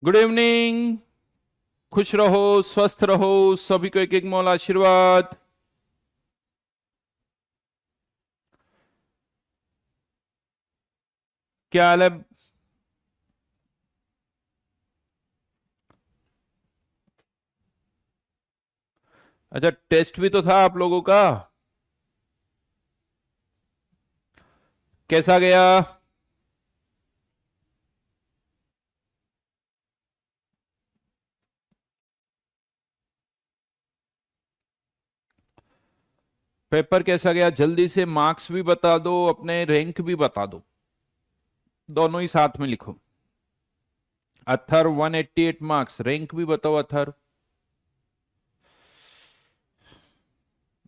Good evening. खुश रहो, स्वस्थ रहो, सभी को एक एक मोल आशीर्वाद। क्या हाल है? अच्छा, टेस्ट भी तो था आप लोगों का। कैसा गया? पेपर कैसा गया? जल्दी से मार्क्स भी बता दो, अपने रैंक भी बता दो। दोनों ही साथ में लिखो। अथर 188 मार्क्स, रैंक भी बताओ अथर।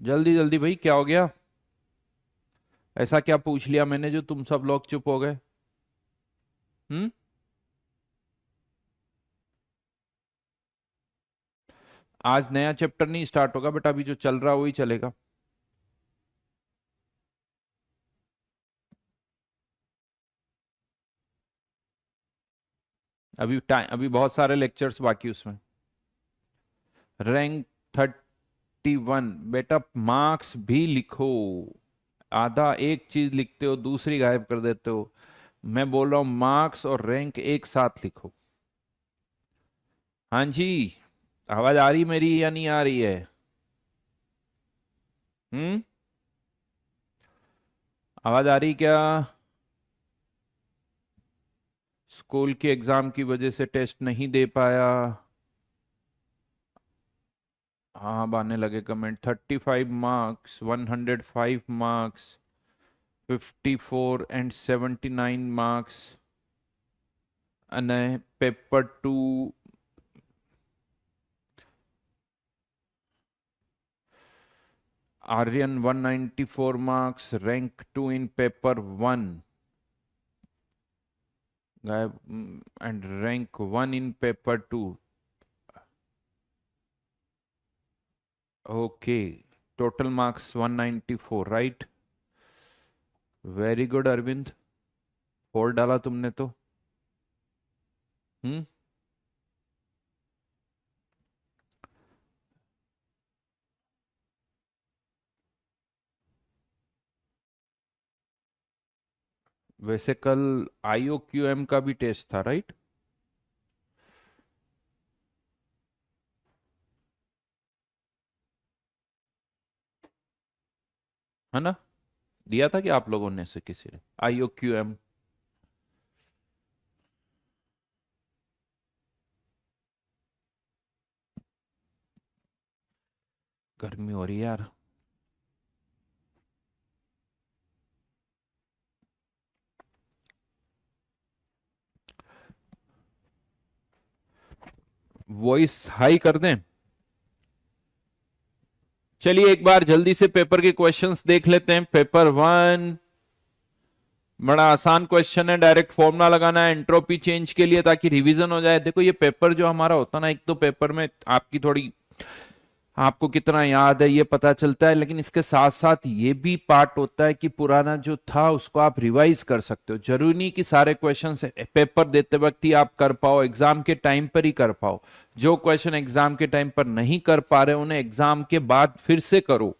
जल्दी जल्दी भाई, क्या हो गया? ऐसा क्या पूछ लिया मैंने जो तुम सब लोग चुप हो गए? हम्म। आज नया चैप्टर नहीं स्टार्ट होगा बेटा, अभी जो चल रहा वही चलेगा। अभी बहुत सारे लेक्चर्स बाकी उसमें। रैंक 31 बेटा, मार्क्स भी लिखो। आधा एक चीज लिखते हो, दूसरी गायब कर देते हो। मैं बोल रहा हूं मार्क्स और रैंक एक साथ लिखो। हाँ जी। आवाज आ रही मेरी या नहीं आ रही है? हम्म। आवाज आ रही क्या? स्कूल के एग्जाम की वजह से टेस्ट नहीं दे पाया। हाँ, अब आने लगे comment. 35 marks, 105 marks, 54 and 79 marks. અને paper 2 Aryan 194 marks, rank 2 in paper 1 गायब, and rank 1 in paper 2। Okay, total marks 194, right. Very good Arvind, 4 डाला तुमने तो। हम्म। वैसे कल IOQM का भी टेस्ट था, राइट? है ना? दिया था कि आप लोगों ने से किसी ने IOQM? गर्मी हो रही है यार। वॉइस हाई कर दें? चलिए एक बार जल्दी से पेपर के क्वेश्चंस देख लेते हैं। पेपर 1 बड़ा आसान क्वेश्चन है, डायरेक्ट फॉर्मूला लगाना है एंट्रोपी चेंज के लिए, ताकि रिवीजन हो जाए। देखो ये पेपर जो हमारा होता है ना, एक तो पेपर में आपकी थोड़ी, आपको कितना याद है ये पता चलता है, लेकिन इसके साथ साथ ये भी पार्ट होता है कि पुराना जो था उसको आप रिवाइज कर सकते हो। जरूरी नहीं कि सारे क्वेश्चन पेपर देते वक्त ही आप कर पाओ, एग्जाम के टाइम पर ही कर पाओ। जो क्वेश्चन एग्जाम के टाइम पर नहीं कर पा रहे उन्हें एग्जाम के बाद फिर से करो।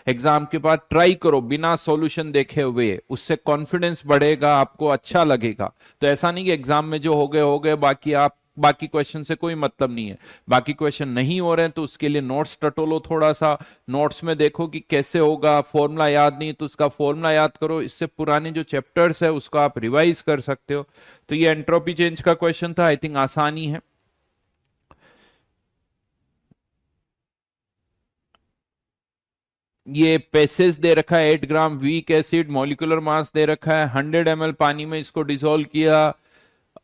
एग्जाम के बाद ट्राई करो बिना सॉल्यूशन देखे हुए, उससे कॉन्फिडेंस बढ़ेगा, आपको अच्छा लगेगा। तो ऐसा नहीं कि एग्जाम में जो हो गए, बाकी आप बाकी क्वेश्चन से कोई मतलब नहीं है। बाकी क्वेश्चन नहीं हो रहे हैं तो उसके लिए नोट्स टटोलो थोड़ा सा। नोट्स में देखो कि कैसे होगा। फॉर्मूला याद नहीं तो उसका फॉर्मूला याद करो, इससे पुराने जो चैप्टर्स है उसको आप रिवाइज कर सकते हो। तो ये एंट्रोपी चेंज का क्वेश्चन था, आई थिंक आसानी है। ये पेसेस दे रखा है, 8 ग्राम वीक एसिड, मॉलिक्यूलर मास दे रखा है, 100 ml पानी में इसको डिसॉल्व किया,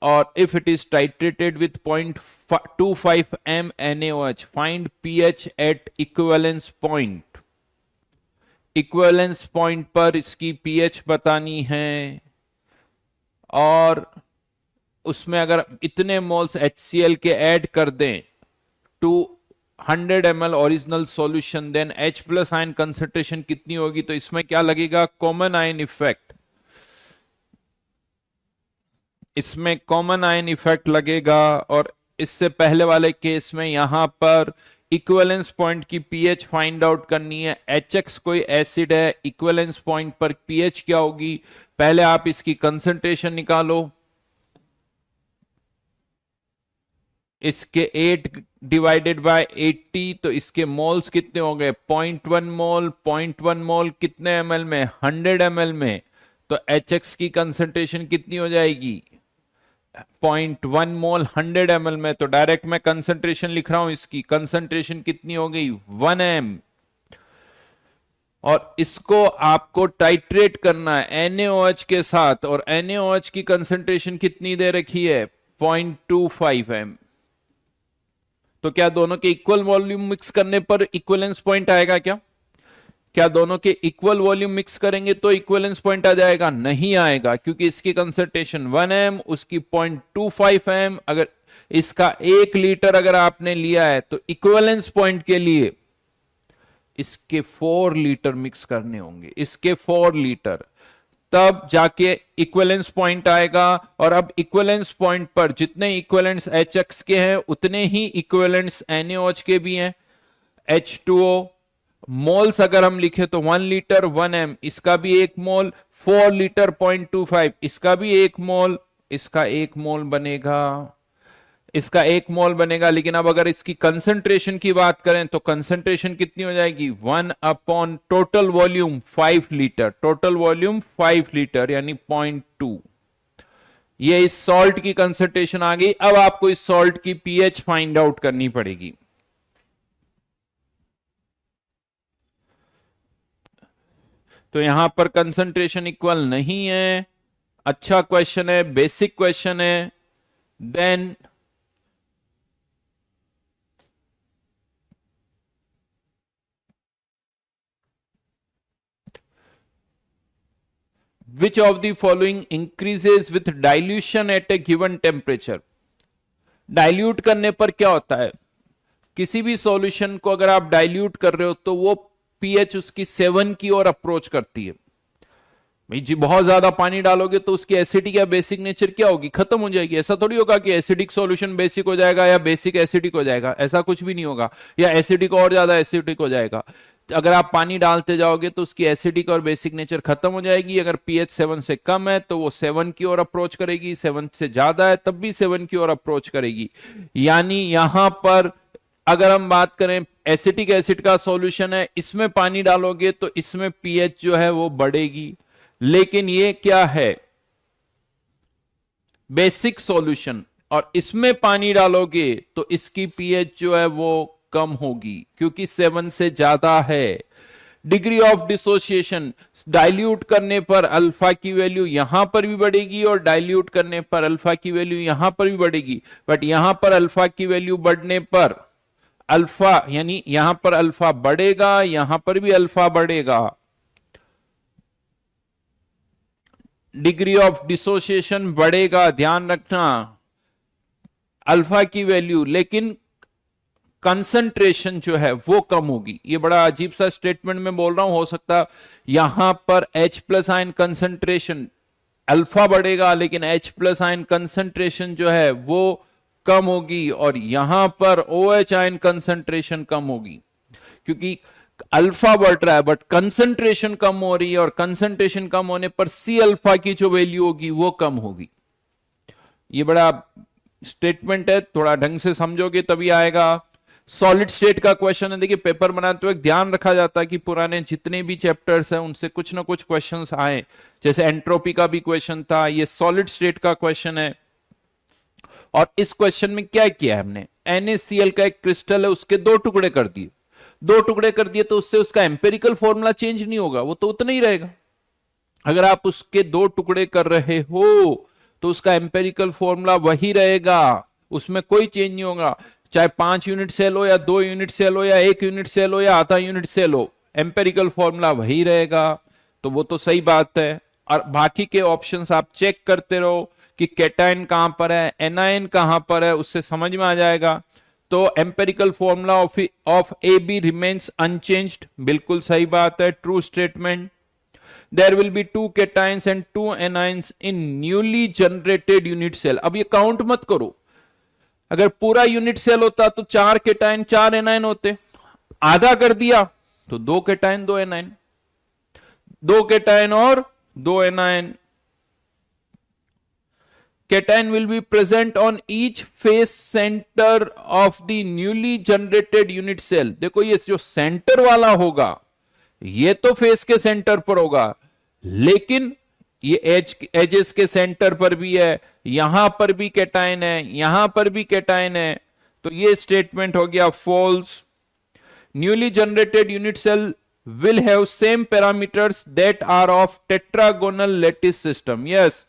और if it is titrated with 0.25 MnOH, find pH at equivalence point. Equivalence point पर इसकी पीएच बतानी है, और उसमें अगर इतने मोल्स HCl के ऐड कर दें to 100 ml original solution, then H+ ion concentration कितनी होगी? तो इसमें क्या लगेगा? Common ion effect. इसमें कॉमन आयन इफेक्ट लगेगा, और इससे पहले वाले केस में यहां पर इक्विवेलेंस पॉइंट की पीएच फाइंड आउट करनी है। HX कोई एसिड है, इक्विवेलेंस पॉइंट पर पीएच क्या होगी, पहले आप इसकी कंसंट्रेशन निकालो। इसके 8 डिवाइडेड बाय 80, तो इसके मोल्स कितने हो गए, 0.1 मोल। 0.1 मोल कितने ml में, 100 ml में। तो HX की कंसंट्रेशन कितनी हो जाएगी, 0.1 मोल 100 ml में। तो डायरेक्ट मैं कंसंट्रेशन लिख रहा हूं, इसकी कंसंट्रेशन कितनी हो गई, 1 m। और इसको आपको टाइट्रेट करना है NaOH के साथ, और NaOH की कंसंट्रेशन कितनी दे रखी है, 0.25 m। तो क्या दोनों के इक्वल वॉल्यूम मिक्स करने पर इक्वलेंस पॉइंट आएगा क्या, क्या दोनों के इक्वल वॉल्यूम मिक्स करेंगे तो इक्वलेंस पॉइंट आ जाएगा, नहीं आएगा, क्योंकि इसकी कंसंट्रेशन 1 m, उसकी 0.25 m। अगर इसका 1 लीटर अगर आपने लिया है तो इक्वलेंस पॉइंट के लिए इसके 4 लीटर मिक्स करने होंगे, इसके 4 लीटर, तब जाके इक्विवेलेंस पॉइंट आएगा। और अब इक्विवेलेंस पॉइंट पर जितने इक्विवेलेंट्स HX के हैं उतने ही इक्विवेलेंट्स NaOH के भी हैं, H2O। मोल्स अगर हम लिखे तो 1 लीटर 1 m, इसका भी 1 मोल, 4 लीटर 0.25, इसका भी 1 मोल, इसका 1 मोल बनेगा, इसका 1 मोल बनेगा। लेकिन अब अगर इसकी कंसंट्रेशन की बात करें तो कंसंट्रेशन कितनी हो जाएगी, 1 upon total volume 5 litre, total volume 5 litre यानी 0.2। ये इस सॉल्ट की कंसंट्रेशन आ गई। अब आपको इस सॉल्ट की पीएच फाइंड आउट करनी पड़ेगी। तो यहां पर कंसंट्रेशन इक्वल नहीं है। अच्छा क्वेश्चन है, बेसिक क्वेश्चन है। Then which of the following increases with dilution at a given temperature। Dilute करने पर क्या होता है, किसी भी सॉल्यूशन को अगर आप डाइल्यूट कर रहे हो तो वो पीएच उसकी 7 की ओर अप्रोच करती है। भाई जी बहुत ज्यादा पानी डालोगे तो उसकी एसिडिक या बेसिक नेचर क्या होगी, खत्म हो जाएगी। ऐसा थोड़ी होगा कि एसिडिक सॉल्यूशन बेसिक हो जाएगा या बेसिक एसिडिक हो जाएगा, ऐसा कुछ भी नहीं होगा। या एसिडिक और ज्यादा एसिडिक हो जाएगा। अगर आप पानी डालते जाओगे तो उसकी एसिडिक और बेसिक नेचर खत्म हो जाएगी। अगर पीएच 7 से कम है तो वो 7 की ओर अप्रोच करेगी, 7 से ज्यादा है तब भी 7 की ओर अप्रोच करेगी। यानी यहां पर अगर हम बात करें एसिटिक एसिड का सॉल्यूशन है, इसमें पानी डालोगे तो इसमें पीएच जो है वो बढ़ेगी। लेकिन ये क्या है, बेसिक सॉल्यूशन, और इसमें पानी डालोगे तो इसकी पीएच जो है वो कम होगी क्योंकि 7 से ज्यादा है। डिग्री ऑफ डिसोसिएशन, डाइल्यूट करने पर अल्फा की वैल्यू यहां पर भी बढ़ेगी और डाइल्यूट करने पर अल्फा की वैल्यू यहां पर भी बढ़ेगी। बट यहां पर अल्फा की वैल्यू बढ़ने पर अल्फा यानी यहां पर अल्फा बढ़ेगा, यहां पर भी अल्फा बढ़ेगा। डिग्री ऑफ डिसोसिएशन बढ़ेगा, ध्यान रखना, अल्फा की वैल्यू, लेकिन कंसंट्रेशन जो है वो कम होगी। ये बड़ा अजीब सा स्टेटमेंट में बोल रहा हूं, हो सकता यहां पर H plus ion concentration alpha बढ़ेगा लेकिन H प्लस आयन कंसंट्रेशन जो है वो कम होगी, और यहां पर OH आयन कंसंट्रेशन कम होगी क्योंकि अल्फा बढ़ रहा है बट कंसंट्रेशन कम हो रही है, और कंसंट्रेशन कम होने पर सी अल्फा की जो वैल्यू होगी वो कम होगी। ये बड़ा स्टेटमेंट है, थोड़ा ढंग से समझोगे तभी आएगा। सॉलिड स्टेट का क्वेश्चन है। देखिए पेपर बनाते हुए ध्यान रखा जाता है कि पुराने जितने भी चैप्टर्स हैं उनसे कुछ ना कुछ क्वेश्चंस आए, जैसे एंट्रोपी का भी क्वेश्चन था, ये सॉलिड स्टेट का क्वेश्चन है। और इस क्वेश्चन में क्या किया है हमने, NaCl का एक क्रिस्टल है उसके 2 टुकड़े कर दिए, 2 टुकड़े कर दिए तो उससे उसका एम्पेरिकल फॉर्मूला चेंज नहीं होगा, वो तो उतना ही रहेगा। अगर आप उसके 2 टुकड़े कर रहे हो तो उसका एम्पेरिकल फॉर्मूला वही रहेगा, उसमें कोई चेंज नहीं होगा। चाहे 5 यूनिट सेल हो या 2 यूनिट सेल हो या 1 यूनिट सेल हो या आधा यूनिट सेल हो, एम्पेरिकल फॉर्मूला वही रहेगा। तो वो तो सही बात है। और बाकी के ऑप्शंस आप चेक करते रहो कि कैटायन कहां पर है, एनायन कहां पर है, उससे समझ में आ जाएगा। तो empirical formula of A B remains unchanged, बिल्कुल सही बात है, true statement. There will be 2 cations and 2 anions in newly generated unit cell. अब ये काउंट मत करो, अगर पूरा यूनिट सेल होता तो 4 केटाइन 4 एनाइन होते, आधा कर दिया तो 2 केटाइन 2 एनाइन, 2 केटाइन और 2 A9. Cation will be present on each face center of the newly generated unit cell। देखो ये जो सेंटर वाला होगा ये तो फेस के सेंटर पर होगा, लेकिन ये एजेस के सेंटर पर भी है, यहां पर भी कैटाइन है, यहां पर भी कैटाइन है, तो ये स्टेटमेंट हो गया false. Newly generated unit cell will have same parameters that are of tetragonal lattice system। yes,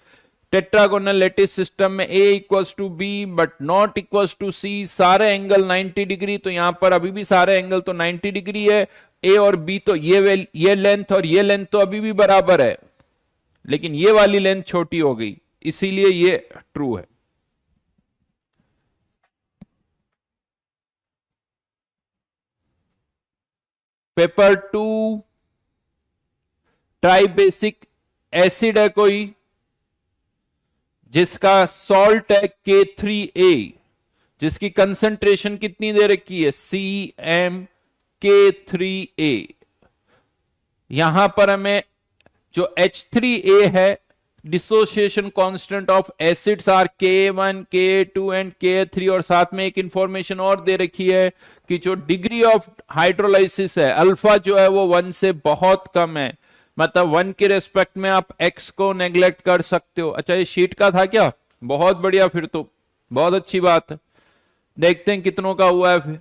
tetragonal lattice system में a equals to b but not equals to c, सारे एंगल 90 डिग्री, तो यहां पर अभी भी सारे एंगल तो 90 degree है, a और b तो ये लेंथ और ये लेंथ तो अभी भी बराबर है, लेकिन ये वाली लेंथ छोटी हो गई, इसीलिए ये ट्रू है। पेपर 2 ट्राइबेसिक एसिड है कोई जिसका सॉल्ट है K3A, जिसकी कंसंट्रेशन कितनी दे रखी है CmK3A। यहां पर हमें जो H3A है, dissociation constant of acids are Ka1 Ka2 and Ka3, और साथ में एक इंफॉर्मेशन और दे रखी है कि जो डिग्री ऑफ हाइड्रोलाइसिस है अल्फा जो है वो 1 से बहुत कम है, मतलब 1 के रेस्पेक्ट में आप x को नेग्लेक्ट कर सकते हो। अच्छा ये शीट का था क्या, बहुत बढ़िया, फिर तो बहुत अच्छी बात है। देखते हैं कितनों का हुआ है। फिर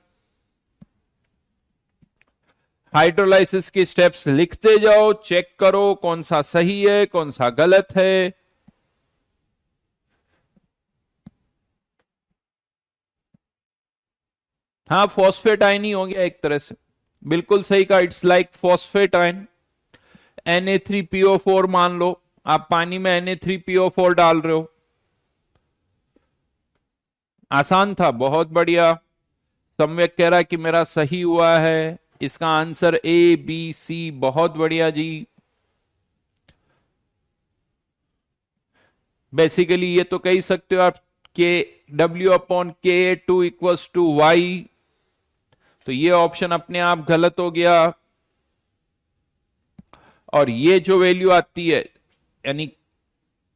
हाइड्रोलाइसिस की स्टेप्स लिखते जाओ, चेक करो कौन सा सही है कौन सा गलत है। हाँ फॉस्फेट आयन ही हो गया एक तरह से, बिल्कुल सही का, it's like phosphate ion. Na3PO4 मान लो, आप पानी में Na3PO4 डाल रहे हो, आसान था, बहुत बढ़िया। सम्यक कह रहा है कि मेरा सही हुआ है, इसका आंसर ABC, बहुत बढ़िया जी। बेसिकली ये तो कह सकते हो आप W/Ka2 इक्वल्स टू Y, तो ये ऑप्शन अपने आप गलत हो गया। और ये जो वैल्यू आती है यानी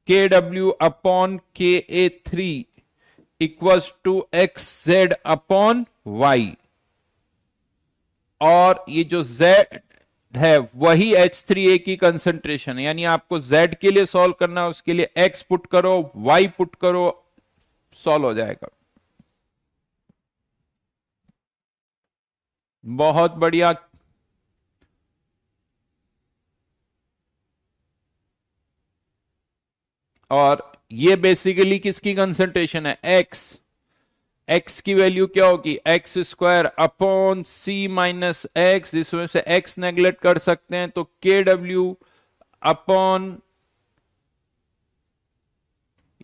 KW/Ka3 इक्वल्स टू XZ/Y, और ये जो Z है वही H3A की कंसंट्रेशन है, यानी आपको Z के लिए सॉल्व करना है, उसके लिए X पुट करो Y पुट करो, सॉल्व हो जाएगा। बहुत बढ़िया। और ये बेसिकली किसकी कंसंट्रेशन है, x की वैल्यू क्या होगी, x² / C - x, इसमें से x नेग्लेक्ट कर सकते हैं, तो KW अपॉन,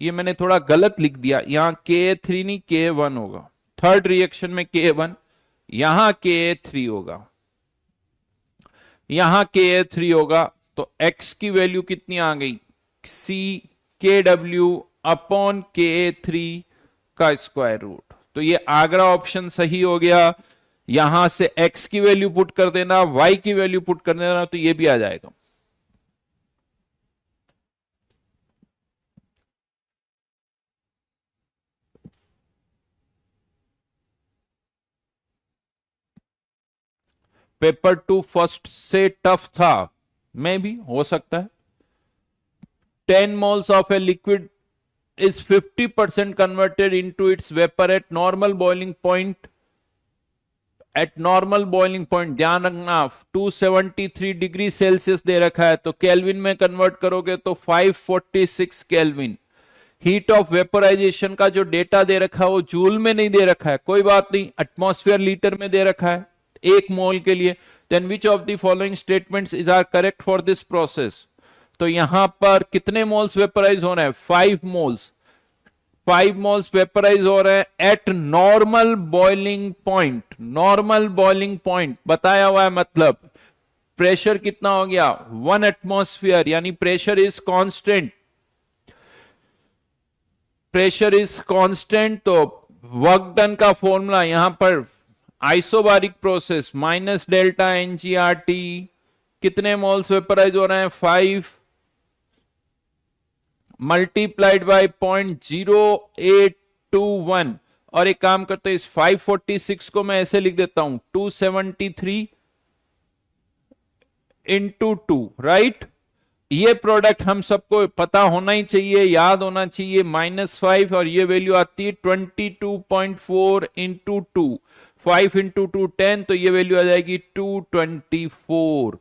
ये मैंने थोड़ा गलत लिख दिया, यहां Ka3 नहीं Ka1 होगा, थर्ड रिएक्शन में Ka1, यहां Ka3 होगा, यहां Ka3 होगा, तो x की वैल्यू कितनी आ गई, KW अपॉन Ka3 का स्क्वायर रूट। तो ये आगरा ऑप्शन सही हो गया। यहां से x की वैल्यू पुट कर देना, y की वैल्यू पुट कर देना, तो ये भी आ जाएगा। पेपर 2 फर्स्ट से टफ था, मे भी हो सकता है। 10 moles of a liquid is 50% converted into its vapor at normal boiling point। at normal boiling point ध्यान रखना 273 डिग्री सेल्सियस दे रखा है, तो केल्विन में कन्वर्ट करोगे तो 546 केल्विन। हीट ऑफ वेपोराइजेशन का जो डेटा दे रखा है वो जूल में नहीं दे रखा है, कोई बात नहीं, एटमॉस्फेयर लीटर में दे रखा है 1 मोल के लिए। Then which of the following statements is are correct for this process. तो यहां पर कितने मोल्स वेपराइज हो रहे हैं, 5 मोल्स, 5 मोल्स वेपराइज हो रहे हैं eight normal boiling point. Normal boiling point बताया हुआ है, मतलब प्रेशर कितना हो गया 1 एटमॉस्फेयर, यानी pressure is constant, pressure is constant. तो वर्क डन का फॉर्मूला यहां पर आइसोबारिक प्रोसेस माइनस डेल्टा एनजीआरटी, कितने मोल्स वेपराइज हो रहे हैं 5 मल्टीप्लाइड बाय 0.0821। और एक काम करते हैं, इस 546 को मैं ऐसे लिख देता हूं 273 इंटू 2, राइट। ये प्रोडक्ट हम सबको पता होना ही चाहिए, याद होना चाहिए, -5 और ये वैल्यू आती है 22.4 इंटू 2, 5 इंटू 2 10, तो ये वैल्यू आ जाएगी 224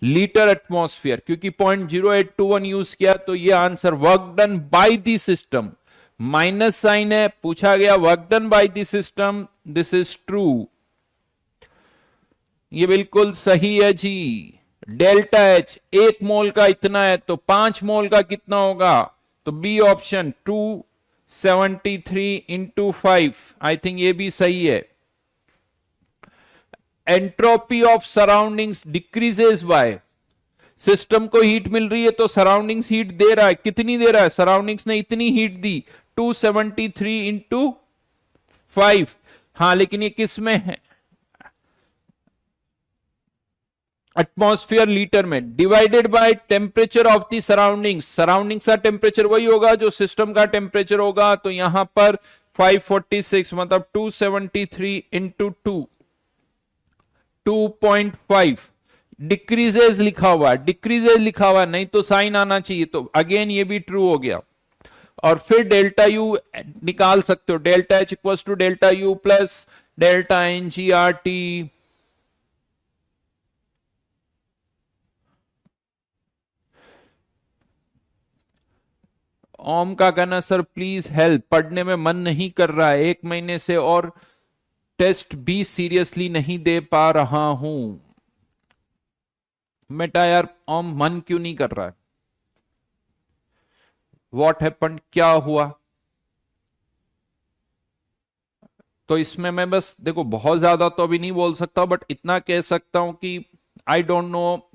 लीटर एटमॉस्फेयर। क्योंकि 0.0821 यूज किया तो ये answer work done by the system, minus sign है, पूछा गया work done by the system, this is true, ये बिल्कुल सही है जी। डेल्टा एच 1 मोल का इतना है तो 5 मोल का कितना होगा, तो B option 273 into 5, I think ये भी सही है। Entropy of surroundings decreases by, system को हीट मिल रही है तो सराउंडिंग्स हीट दे रहा है, कितनी दे रहा है, सराउंडिंग्स ने इतनी हीट दी 273 इंटू 5। हाँ लेकिन ये किस में है, एटमॉस्फेयर लीटर में, divided by temperature of the surroundings, surroundings का टेम्परेचर वही होगा जो सिस्टम का टेम्परेचर होगा, तो यहां पर 546 मतलब 273 इंटू 2.5, डिक्रीजेज लिखा हुआ, डिक्रीजेज लिखा हुआ, नहीं तो साइन आना चाहिए, तो अगेन ये भी ट्रू हो गया। और फिर डेल्टा यू निकाल सकते हो, delta H equal to delta U plus delta N G R T. Om का कहना सर प्लीज हेल्प, पढ़ने में मन नहीं कर रहा है 1 महीने से और टेस्ट भी सीरियसली नहीं दे पा रहा हूं। बेटा यार ओम मन क्यों नहीं कर रहा है, व्हाट हैपेंड, क्या हुआ। तो इसमें मैं बस देखो बहुत ज्यादा तो अभी नहीं बोल सकता, बट इतना कह सकता हूं कि आई डोंट नो,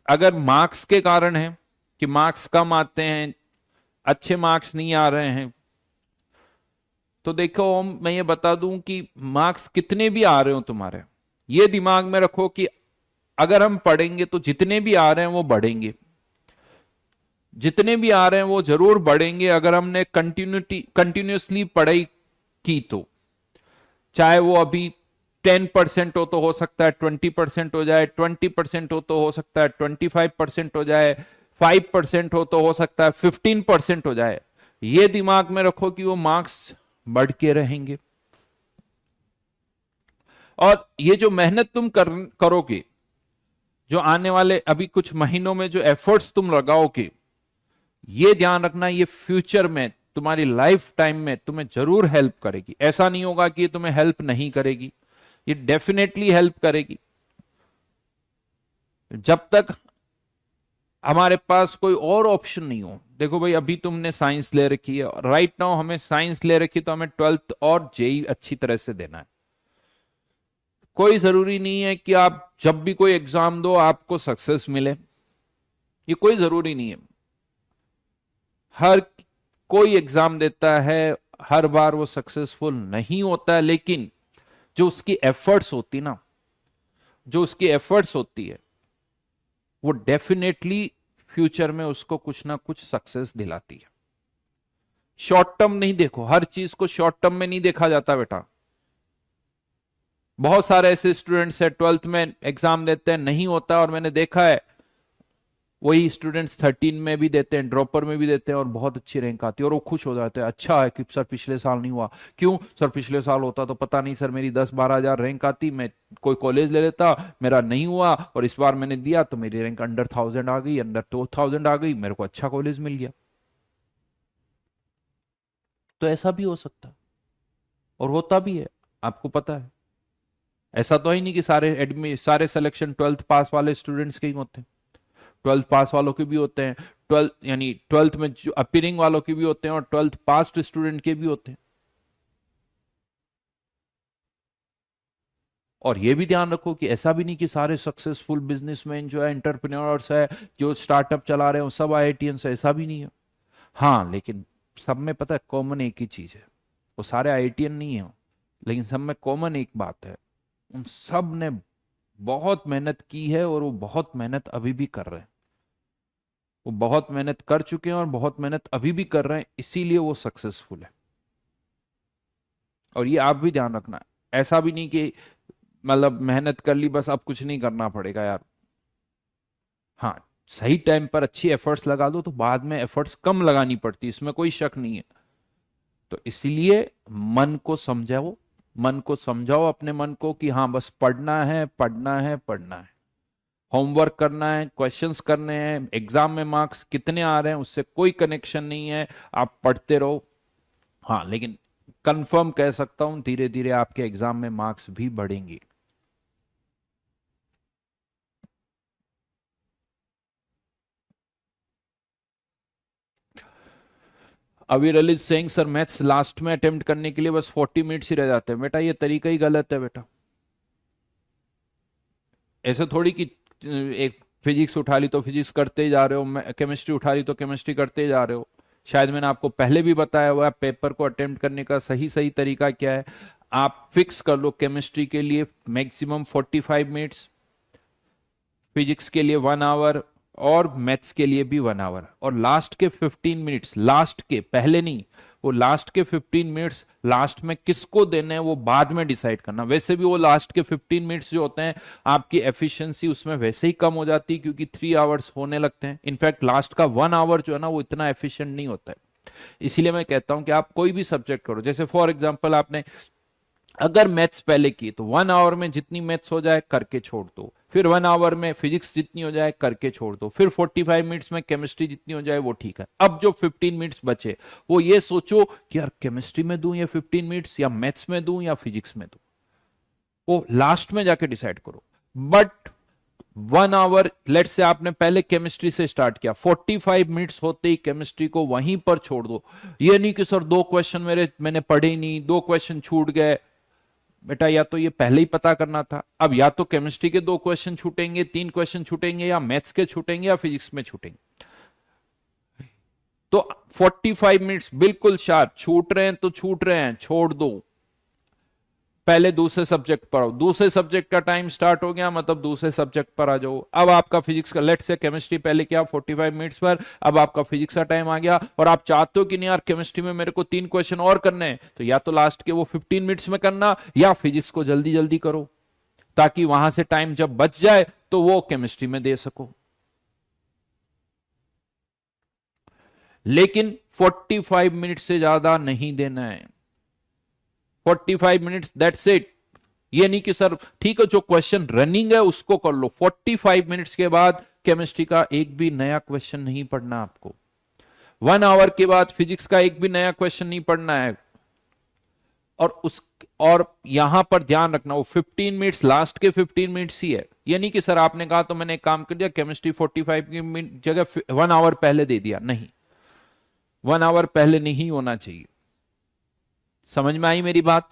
अगर मार्क्स के कारण है कि मार्क्स कम आते हैं, अच्छे मार्क्स नहीं आ रहे हैं, तो देखो ओम मैं ये बता दूं कि मार्क्स कितने भी आ रहे हो तुम्हारे, ये दिमाग में रखो कि अगर हम पढ़ेंगे तो जितने भी आ रहे हैं वो बढ़ेंगे, जितने भी आ रहे हैं वो जरूर बढ़ेंगे अगर हमने कंटिन्यूसली पढ़ाई की तो। चाहे वो अभी 10% हो सकता है 20% हो जाए, 20% हो सकता है 25% हो जाए, 5% हो सकता है 15% हो जाए, ये दिमाग में रखो कि वो मार्क्स बढ़ के रहेंगे। और ये जो मेहनत तुम करोगे, जो आने वाले अभी कुछ महीनों में जो एफर्ट्स तुम लगाओगे, ये ध्यान रखना ये फ्यूचर में तुम्हारी लाइफ टाइम में तुम्हें जरूर हेल्प करेगी। ऐसा नहीं होगा कि ये तुम्हें हेल्प नहीं करेगी, ये डेफिनेटली हेल्प करेगी। जब तक हमारे पास कोई और ऑप्शन नहीं हो, देखो भाई अभी तुमने साइंस ले रखी है, राइट नाउ हमें साइंस ले रखी तो हमें 12th और जेई अच्छी तरह से देना है। कोई जरूरी नहीं है कि आप जब भी कोई एग्जाम दो आपको सक्सेस मिले, ये कोई जरूरी नहीं है। हर कोई एग्जाम देता है, हर बार वो सक्सेसफुल नहीं होता है, लेकिन जो उसकी एफर्ट्स होती ना, जो उसकी एफर्ट्स होती है वो डेफिनेटली फ्यूचर में उसको कुछ ना कुछ सक्सेस दिलाती है। शॉर्ट टर्म नहीं देखो, हर चीज को शॉर्ट टर्म में नहीं देखा जाता बेटा। बहुत सारे ऐसे स्टूडेंट्स है 12th में एग्जाम देते हैं नहीं होता, और मैंने देखा है वही स्टूडेंट्स 13 में भी देते हैं, ड्रॉपर में भी देते हैं और बहुत अच्छी रैंक आती है और वो खुश हो जाते हैं, अच्छा है कि सर पिछले साल नहीं हुआ। क्यों सर, पिछले साल होता तो पता नहीं सर मेरी 10-12 हजार रैंक आती, मैं कोई कॉलेज ले लेता, मेरा नहीं हुआ, और इस बार मैंने दिया तो मेरी रैंक अंडर 1000 आ गई, अंडर 2000 आ गई, मेरे को अच्छा कॉलेज मिल गया। तो ऐसा भी हो सकता है और होता भी है, आपको पता है। ऐसा तो ही नहीं कि सारे सिलेक्शन 12th पास वाले स्टूडेंट्स के ही होते हैं, 12th पास वालों के भी होते हैं, 12th यानी 12th में जो अपीयरिंग वालों के भी होते हैं और 12th पास्ड स्टूडेंट के भी होते हैं। और ये भी ध्यान रखो कि ऐसा भी नहीं कि सारे सक्सेसफुल बिजनेसमैन जो है, एंटरप्रेन्योर्स है, जो स्टार्टअप चला रहे हो, सब आईआईटीएंस है, ऐसा भी नहीं है। हाँ, लेकिन सब में पता है कॉमन एक ही चीज है, वो सारे आईआईटीएन नहीं है, लेकिन सब में कॉमन एक बात है, उन सब ने बहुत मेहनत की है और वो बहुत मेहनत अभी भी कर रहे हैं। वो बहुत मेहनत कर चुके हैं और बहुत मेहनत अभी भी कर रहे हैं, इसीलिए वो सक्सेसफुल है। और ये आप भी ध्यान रखना, ऐसा भी नहीं कि मतलब मेहनत कर ली बस अब कुछ नहीं करना पड़ेगा यार। हाँ, सही टाइम पर अच्छी एफर्ट्स लगा दो तो बाद में एफर्ट्स कम लगानी पड़ती, इसमें कोई शक नहीं है। तो इसीलिए मन को समझाओ, मन को समझाओ अपने मन को कि हाँ बस पढ़ना है, पढ़ना है, पढ़ना है, होमवर्क करना है, क्वेश्चंस करने हैं, एग्जाम में मार्क्स कितने आ रहे हैं उससे कोई कनेक्शन नहीं है, आप पढ़ते रहो। हाँ, लेकिन कंफर्म कह सकता हूं धीरे धीरे आपके एग्जाम में मार्क्स भी बढ़ेंगे। अभी Lalit Singh sir, maths last में अटेम्प्ट करने के लिए बस 40 मिनट्स ही रह जाते हैं। बेटा ये तरीका ही गलत है बेटा। ऐसे थोड़ी कि एक फिजिक्स उठा ली तो फिजिक्स करते ही जा रहे हो, केमिस्ट्री उठा ली तो केमिस्ट्री करते ही जा रहे हो। शायद मैंने आपको पहले भी बताया हुआ है पेपर को अटेम्प्ट करने का सही सही तरीका क्या है। आप फिक्स कर लो केमिस्ट्री के लिए मैक्सिमम 45 मिनट्स, फिजिक्स के लिए 1 आवर, और मैथ्स के लिए भी 1 आवर, और लास्ट के 15 मिनट्स, लास्ट के पहले नहीं, वो लास्ट के 15 मिनट्स लास्ट में किसको देने हैं वो बाद में डिसाइड करना। वैसे भी वो लास्ट के 15 मिनट्स जो होते हैं आपकी एफिशिएंसी उसमें वैसे ही कम हो जाती है, क्योंकि 3 आवर्स होने लगते हैं। इनफैक्ट लास्ट का 1 आवर जो है ना वो इतना एफिशिएंट नहीं होता है। इसीलिए मैं कहता हूं कि आप कोई भी सब्जेक्ट करो, जैसे फॉर एग्जाम्पल आपने अगर मैथ्स पहले की तो 1 आवर में जितनी मैथ्स हो जाए करके छोड़ दो, फिर 1 आवर में फिजिक्स जितनी हो जाए करके छोड़ दो, फिर 45 मिनट्स में केमिस्ट्री जितनी हो जाए वो ठीक है। अब जो 15 मिनट्स बचे वो ये सोचो कि यार केमिस्ट्री में दूं या 15 मिनट्स, या मैथ्स में दूं या फिजिक्स में दूं, वो लास्ट में जाके डिसाइड करो। बट 1 आवर, लेट से आपने पहले केमिस्ट्री से स्टार्ट किया, 45 मिनट्स होते ही केमिस्ट्री को वहीं पर छोड़ दो। ये नहीं कि सर 2 क्वेश्चन मैंने पढ़े ही नहीं, 2 क्वेश्चन छूट गए। बेटा या तो ये पहले ही पता करना था, अब या तो केमिस्ट्री के 2 क्वेश्चन छूटेंगे, 3 क्वेश्चन छूटेंगे, या मैथ्स के छूटेंगे, या फिजिक्स में छूटेंगे। तो 45 मिनट्स बिल्कुल शार्प, छूट रहे हैं तो छूट रहे हैं, छोड़ दो, पहले दूसरे सब्जेक्ट पर आओ। दूसरे सब्जेक्ट का टाइम स्टार्ट हो गया मतलब दूसरे सब्जेक्ट पर आ जाओ। अब आपका फिजिक्स का, लेट से केमिस्ट्री पहले किया 45 मिनट्स पर, अब आपका फिजिक्स का टाइम आ गया और आप चाहते हो कि नहीं यार केमिस्ट्री में मेरे को 3 क्वेश्चन और करने हैं, तो या तो लास्ट के वो 15 मिनट्स में करना, या फिजिक्स को जल्दी जल्दी करो, ताकि वहां से टाइम जब बच जाए तो वो केमिस्ट्री में दे सको। लेकिन 45 मिनट से ज्यादा नहीं देना है। 45 मिनट्स, दैट्स इट। ये नहीं कि सर ठीक है जो क्वेश्चन रनिंग है उसको कर लो, 45 मिनट्स के बाद केमिस्ट्री का एक भी नया क्वेश्चन नहीं पढ़ना आपको। 1 आवर के बाद फिजिक्स का एक भी नया क्वेश्चन नहीं पढ़ना है। और यहां पर ध्यान रखना वो 15 मिनट्स लास्ट के 15 मिनट्स ही है। ये नहीं कि सर आपने कहा तो मैंने एक काम कर दिया, केमिस्ट्री 45 की मिनट जगह 1 आवर पहले दे दिया, नहीं, 1 आवर पहले नहीं होना चाहिए। समझ में आई मेरी बात?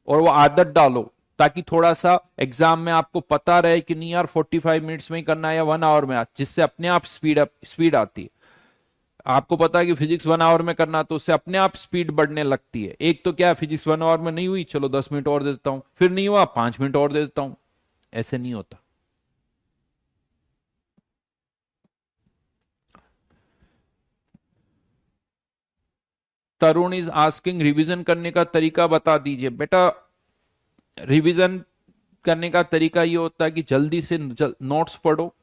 और वो आदत डालो ताकि थोड़ा सा एग्जाम में आपको पता रहे कि नहीं यार 45 मिनट्स में ही करना है या 1 आवर में, जिससे अपने आप स्पीड आती है। आपको पता है कि फिजिक्स 1 आवर में करना, तो उससे अपने आप स्पीड बढ़ने लगती है। एक तो क्या है, फिजिक्स 1 आवर में नहीं हुई, चलो 10 मिनट और दे देता हूं, फिर नहीं हुआ 5 मिनट और दे देता हूं, ऐसे नहीं होता। तरुण इज आस्किंग रिवीजन करने का तरीका बता दीजिए। बेटा रिवीजन करने का तरीका ये होता है कि जल्दी से नोट्स पढ़ो,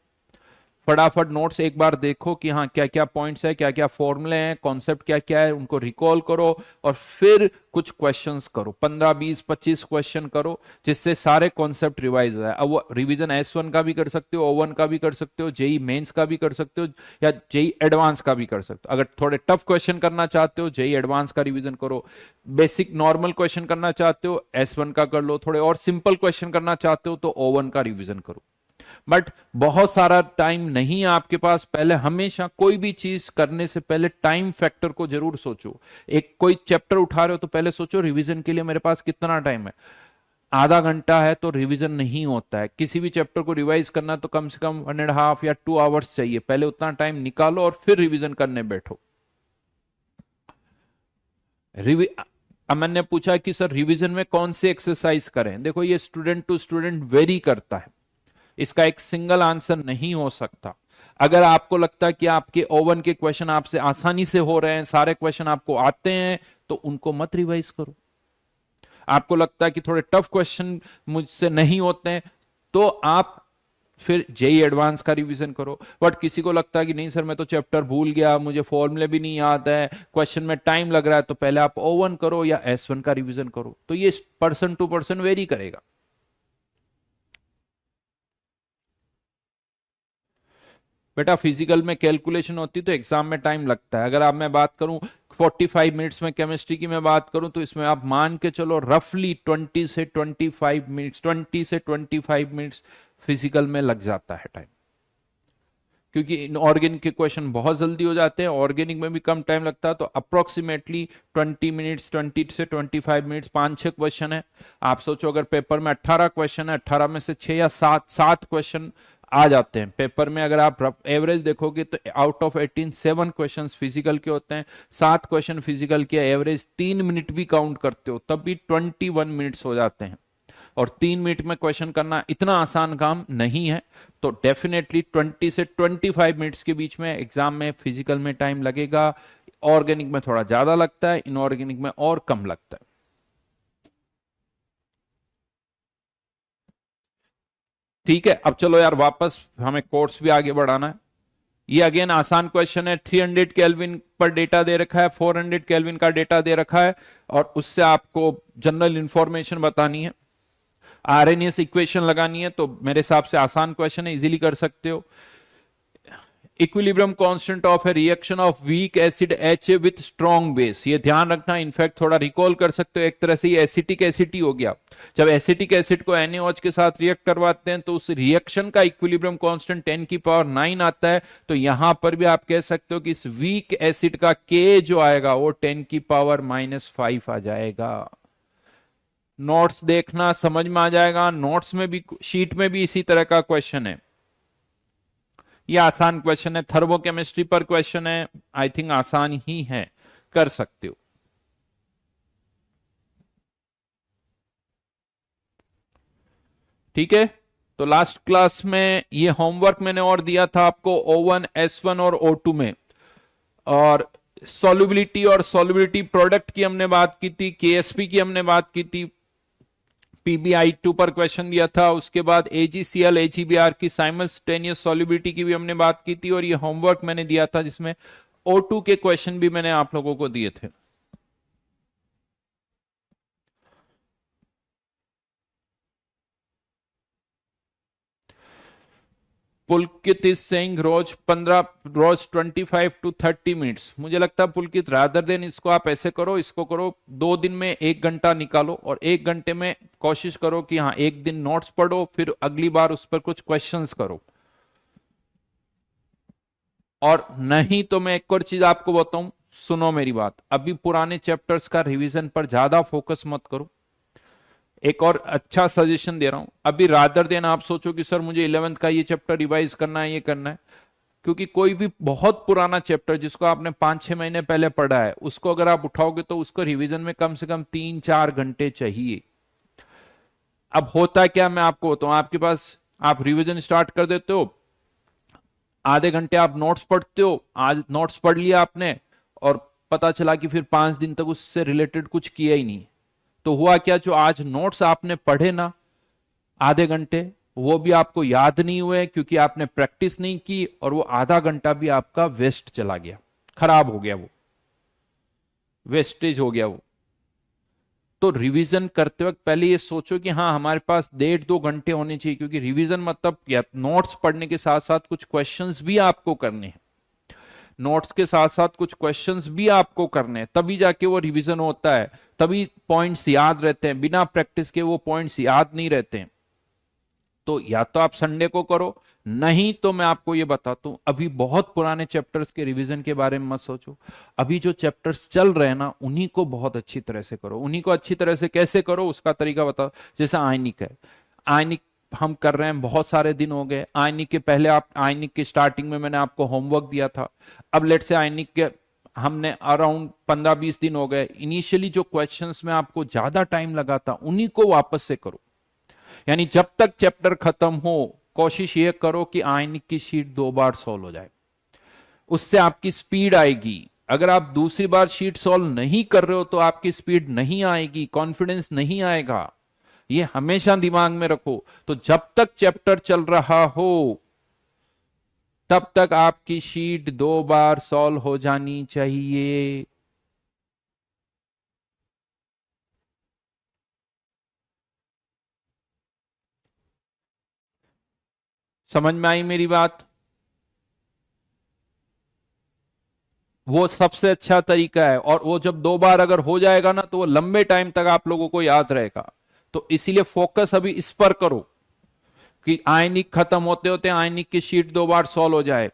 फटाफट नोट्स एक बार देखो कि हाँ क्या क्या पॉइंट्स है, क्या क्या फॉर्मूले हैं, कॉन्सेप्ट क्या क्या है, उनको रिकॉल करो, और फिर कुछ क्वेश्चंस करो, 15 20 25 क्वेश्चन करो, जिससे सारे कॉन्सेप्ट रिवाइज हो जाए। अब वो रिवीजन S1 का भी कर सकते हो, O1 का भी कर सकते हो, जेई मेंस का भी कर सकते हो, या जेई एडवांस का भी कर सकते हो। अगर थोड़े टफ क्वेश्चन करना चाहते हो जेई एडवांस का रिवीजन करो, बेसिक नॉर्मल क्वेश्चन करना चाहते हो S1 का कर लो, थोड़े और सिंपल क्वेश्चन करना चाहते हो तो O1 का रिवीजन करो। बट बहुत सारा टाइम नहीं है आपके पास, पहले हमेशा कोई भी चीज करने से पहले टाइम फैक्टर को जरूर सोचो। एक कोई चैप्टर उठा रहे हो तो पहले सोचो रिवीजन के लिए मेरे पास कितना टाइम है। आधा घंटा है तो रिवीजन नहीं होता है। किसी भी चैप्टर को रिवाइज करना तो कम से कम 1.5 या 2 आवर्स चाहिए। पहले उतना टाइम निकालो और फिर रिवीजन करने बैठो। अब मैंने पूछा कि सर रिवीजन में कौन सी एक्सरसाइज करें। देखो ये स्टूडेंट टू स्टूडेंट वेरी करता है, इसका एक सिंगल आंसर नहीं हो सकता। अगर आपको लगता है कि आपके ओवन के क्वेश्चन आपसे आसानी से हो रहे हैं, सारे क्वेश्चन आपको आते हैं, तो उनको मत रिवाइज करो। आपको लगता है कि थोड़े टफ क्वेश्चन मुझसे नहीं होते हैं, तो आप फिर जेई एडवांस का रिवीजन करो। बट किसी को लगता है कि नहीं सर मैं तो चैप्टर भूल गया, मुझे फॉर्मूले भी नहीं याद है, क्वेश्चन में टाइम लग रहा है, तो पहले आप O1 करो या S1 का रिवीजन करो। तो ये पर्सन टू पर्सन वेरी करेगा। बेटा फिजिकल में कैलकुलेशन होती तो एग्जाम में टाइम लगता है। अगर आप मैं बात करूं 45 मिनट्स में केमिस्ट्री की मैं बात करूं, तो इसमें आप मान के चलो रफली 20 से 25 मिनट्स फिजिकल में लग जाता है टाइम। क्योंकि इनऑर्गेनिक के क्वेश्चन बहुत जल्दी हो जाते हैं, ऑर्गेनिक में भी कम टाइम लगता है, तो अप्रोक्सीमेटली 20 मिनट्स, 20 से 25 मिनट्स, 5-6 क्वेश्चन है। आप सोचो अगर पेपर में 18 क्वेश्चन है, 18 में से 6 या 7 क्वेश्चन आ जाते हैं पेपर में। अगर आप एवरेज देखोगे तो आउट ऑफ 18 7 क्वेश्चंस फिजिकल के होते हैं, 7 क्वेश्चन फिजिकल के, एवरेज 3 मिनट भी काउंट करते हो तब भी 21 मिनट्स हो जाते हैं। और 3 मिनट में क्वेश्चन करना इतना आसान काम नहीं है। तो डेफिनेटली 20 से 25 मिनट्स के बीच में एग्जाम में फिजिकल में टाइम लगेगा। ऑर्गेनिक में थोड़ा ज्यादा लगता है, इनऑर्गेनिक में और कम लगता है। ठीक है, अब चलो यार वापस हमें कोर्स भी आगे बढ़ाना है। ये अगेन आसान क्वेश्चन है। 300 केल्विन पर डेटा दे रखा है, 400 केल्विन का डेटा दे रखा है, और उससे आपको जनरल इंफॉर्मेशन बतानी है, आरएनएस इक्वेशन लगानी है। तो मेरे हिसाब से आसान क्वेश्चन है, इजीली कर सकते हो। Equilibrium constant of A reaction of weak acid HA with strong base, ये ध्यान रखना। इनफैक्ट थोड़ा रिकॉल कर सकते हो, एक तरह से ये एसिटिक एसिड ही हो गया। जब एसिटिक एसिड को NaOH के साथ रिएक्ट करवाते हैं तो उस रिएक्शन का इक्विलिब्रियम कांस्टेंट 10 की पावर 9 आता है। तो यहां पर भी आप कह सकते हो कि इस वीक एसिड का K जो आएगा वो 10 की पावर -5 आ जाएगा। नोट्स देखना, समझ में आ जाएगा। नोट्स में भी, शीट में भी इसी तरह का क्वेश्चन है। ये आसान क्वेश्चन है, थर्मोकेमिस्ट्री पर क्वेश्चन है, आई थिंक आसान ही है, कर सकते हो। ठीक है, तो लास्ट क्लास में ये होमवर्क मैंने और दिया था आपको O1, S1 और O2 में। और सॉल्युबिलिटी और सॉल्युबिलिटी प्रोडक्ट की हमने बात की थी, KSP की हमने बात की थी, PbI2 पर क्वेश्चन दिया था। उसके बाद AgCl AgBr की साइमल्टेनियस सॉल्युबिलिटी की भी हमने बात की थी। और ये होमवर्क मैंने दिया था जिसमें O2 के क्वेश्चन भी मैंने आप लोगों को दिए थे। पुलकित इज सेइंग रोज 25 to 30 मिनट्स। मुझे लगता है पुलकित रादर देन इसको आप ऐसे करो, इसको करो 2 दिन में 1 घंटा निकालो, और 1 घंटे में कोशिश करो कि हाँ 1 दिन नोट्स पढ़ो, फिर अगली बार उस पर कुछ क्वेश्चंस करो। और नहीं तो मैं एक और चीज आपको बताऊं, सुनो मेरी बात, अभी पुराने चैप्टर्स का रिवीजन पर ज्यादा फोकस मत करो। एक और अच्छा सजेशन दे रहा हूं, अभी रादर देन आप सोचो कि सर मुझे 11th का ये चैप्टर रिवाइज करना है, ये करना है, क्योंकि कोई भी बहुत पुराना चैप्टर जिसको आपने 5-6 महीने पहले पढ़ा है, उसको अगर आप उठाओगे तो उसको रिवीजन में कम से कम 3-4 घंटे चाहिए। अब होता क्या, मैं आपको बताऊं, आपके पास आप रिवीजन स्टार्ट कर देते हो, आधे घंटे आप नोट्स पढ़ते हो, आज नोट्स पढ़ लिया आपने, और पता चला कि फिर 5 दिन तक उससे रिलेटेड कुछ किया ही नहीं। तो हुआ क्या, जो आज नोट्स आपने पढ़े ना आधे घंटे, वो भी आपको याद नहीं हुए क्योंकि आपने प्रैक्टिस नहीं की, और वो आधा घंटा भी आपका वेस्ट चला गया, खराब हो गया, वो वेस्टेज हो गया वो। तो रिवीजन करते वक्त पहले ये सोचो कि हाँ हमारे पास 1.5-2 घंटे होने चाहिए, क्योंकि रिवीजन मतलब क्या, नोट्स पढ़ने के साथ साथ कुछ क्वेश्चंस भी आपको करने हैं, नोट्स के साथ साथ कुछ क्वेश्चंस भी आपको करने हैं, तभी जाके वो रिवीजन होता है, तभी पॉइंट्स याद रहते हैं। बिना प्रैक्टिस के वो पॉइंट्स याद नहीं रहते हैं। तो या तो आप संडे को करो, नहीं तो मैं आपको ये बताता हूं, अभी बहुत पुराने चैप्टर्स के रिवीजन के बारे में मत सोचो। अभी जो चैप्टर्स चल रहे हैं ना, उन्हीं को बहुत अच्छी तरह से करो। उन्हीं को अच्छी तरह से कैसे करो उसका तरीका बताओ। जैसे आयनिक है, आयनिक हम कर रहे हैं, बहुत सारे दिन हो गए। आयनिक के पहले आप, आयनिक की स्टार्टिंग में मैंने आपको होमवर्क दिया था। अब लेट से आयनिक के हमने अराउंड 15-20 दिन हो गए। इनिशियली जो क्वेश्चंस में आपको ज्यादा टाइम लगा था, उन्हीं को वापस से करो। यानी जब तक चैप्टर खत्म हो, कोशिश ये करो कि आयनिक की शीट 2 बार सॉल्व हो जाए। उससे आपकी स्पीड आएगी। अगर आप दूसरी बार शीट सॉल्व नहीं कर रहे हो तो आपकी स्पीड नहीं आएगी, कॉन्फिडेंस नहीं आएगा। ये हमेशा दिमाग में रखो। तो जब तक चैप्टर चल रहा हो तब तक आपकी शीट 2 बार सॉल्व हो जानी चाहिए। समझ में आई मेरी बात? वो सबसे अच्छा तरीका है, और वो जब 2 बार अगर हो जाएगा ना, तो वो लंबे टाइम तक आप लोगों को याद रहेगा। तो इसीलिए फोकस अभी इस पर करो कि आयनिक खत्म होते होते आयनिक की शीट 2 बार सॉल्व हो जाए।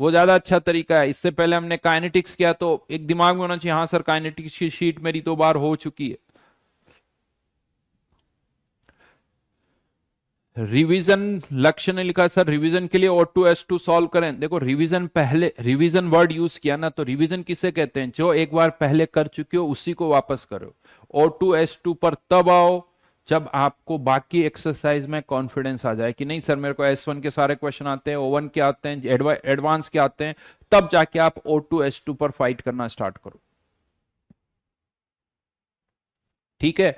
वो ज्यादा अच्छा तरीका है। इससे पहले हमने काइनेटिक्स किया तो एक दिमाग में होना चाहिए, हाँ सर काइनेटिक्स की शीट मेरी 2 बार हो चुकी है। रिवीजन, लक्ष्य ने लिखा सर रिवीजन के लिए O2S2 सॉल्व करें। देखो रिवीजन, पहले रिवीजन वर्ड यूज किया ना, तो रिवीजन किसे कहते हैं? जो एक बार पहले कर चुके हो उसी को वापस करो। O2S2 पर तब आओ जब आपको बाकी एक्सरसाइज में कॉन्फिडेंस आ जाए कि नहीं सर मेरे को S1 के सारे क्वेश्चन आते हैं, O1 के आते हैं, एडवांस के आते हैं। तब जाके आप O2S2 पर फाइट करना स्टार्ट करो। ठीक है।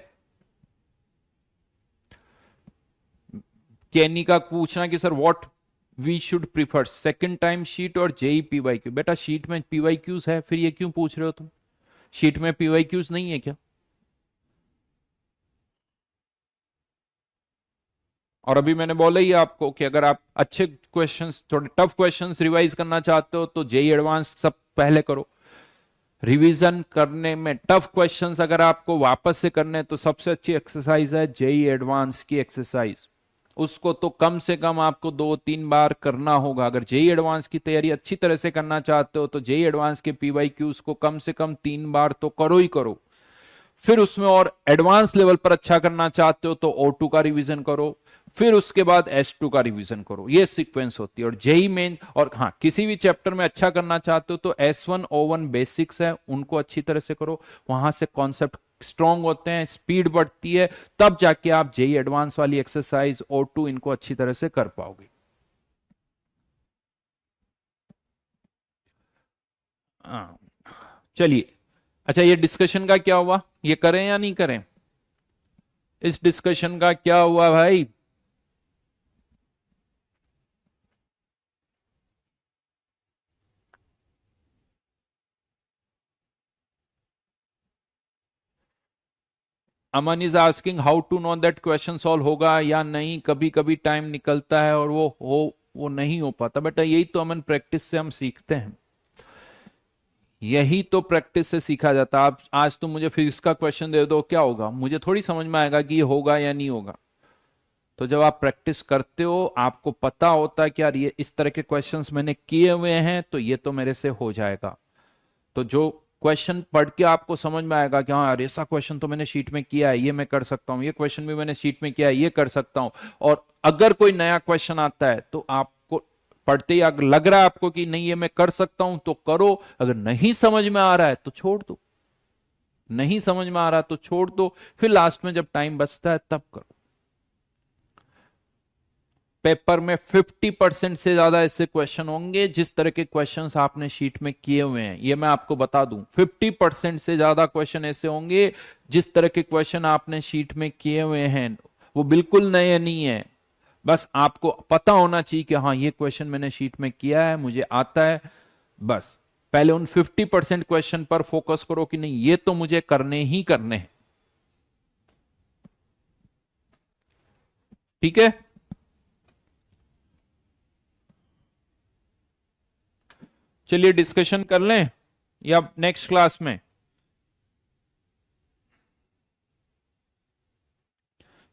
कैनी का पूछना कि sir what we should prefer, second time sheet और जेई पीवाईक्यू। बेटा शीट में पीवाईक्यूज है, फिर ये क्यों पूछ रहे हो तुम? शीट में पीवाईक्यूज नहीं है क्या? और अभी मैंने बोला ही आपको कि अगर आप अच्छे क्वेश्चंस, थोड़े टफ क्वेश्चंस रिवाइज करना चाहते हो तो जेई एडवांस सब पहले करो। रिवीजन करने में टफ क्वेश्चंस अगर आपको वापस से करने तो सबसे अच्छी एक्सरसाइज है जेई एडवांस की एक्सरसाइज। उसको तो कम से कम आपको 2-3 बार करना होगा। अगर जेई एडवांस की तैयारी अच्छी तरह से करना चाहते हो तो जेई एडवांस के पीवाईक्यूज को कम से कम 3 बार तो करो ही करो। फिर उसमें और एडवांस लेवल पर अच्छा करना चाहते हो तो O2 का रिवीजन करो, फिर उसके बाद S2 का रिवीजन करो। ये सीक्वेंस होती है। और जेई मेन, और हाँ किसी भी चैप्टर में अच्छा करना चाहते हो तो S1 O1 बेसिक्स है, उनको अच्छी तरह से करो। वहां से कॉन्सेप्ट स्ट्रांग होते हैं, स्पीड बढ़ती है, तब जाके आप जेई एडवांस वाली एक्सरसाइज O2 इनको अच्छी तरह से कर पाओगे। हाँ चलिए। अच्छा ये डिस्कशन का क्या हुआ, ये करें या नहीं करें? इस डिस्कशन का क्या हुआ भाई? Aman is asking how to know that question solve होगा या नहीं। कभी कभी टाइम निकलता है और वो नहीं हो पाता। बेटा यही तो अमन प्रैक्टिस से हम सीखते हैं। यही तो प्रैक्टिस से सीखा जाता है। आप आज तुम मुझे फिजिक्स का क्वेश्चन दे दो, क्या होगा? मुझे थोड़ी समझ में आएगा कि ये होगा या नहीं होगा। तो जब आप प्रैक्टिस करते हो आपको पता होता है कि यार ये इस तरह के क्वेश्चंस मैंने किए हुए हैं तो ये तो मेरे से हो जाएगा। तो जो क्वेश्चन पढ़ के आपको समझ में आएगा कि हाँ यार ऐसा क्वेश्चन तो मैंने शीट में किया है, ये मैं कर सकता हूँ, ये क्वेश्चन भी मैंने शीट में किया है, ये कर सकता हूँ। और अगर कोई नया क्वेश्चन आता है तो आपको पढ़ते ही अगर लग रहा है आपको कि नहीं ये मैं कर सकता हूं तो करो। अगर नहीं समझ में आ रहा है तो छोड़ दो, नहीं समझ में आ रहा तो छोड़ दो, फिर लास्ट में जब टाइम बचता है तब करो। पेपर में 50% से ज्यादा ऐसे क्वेश्चन होंगे जिस तरह के क्वेश्चंस आपने शीट में किए हुए हैं, ये मैं आपको बता दूं। 50% से ज्यादा क्वेश्चन ऐसे होंगे जिस तरह के क्वेश्चन आपने शीट में किए हुए हैं, वो बिल्कुल नए नहीं है। बस आपको पता होना चाहिए कि हाँ ये क्वेश्चन मैंने शीट में किया है, मुझे आता है। बस पहले उन 50% क्वेश्चन पर फोकस करो कि नहीं ये तो मुझे करने ही करने हैं। ठीक है। चलिए डिस्कशन कर लें या नेक्स्ट क्लास में?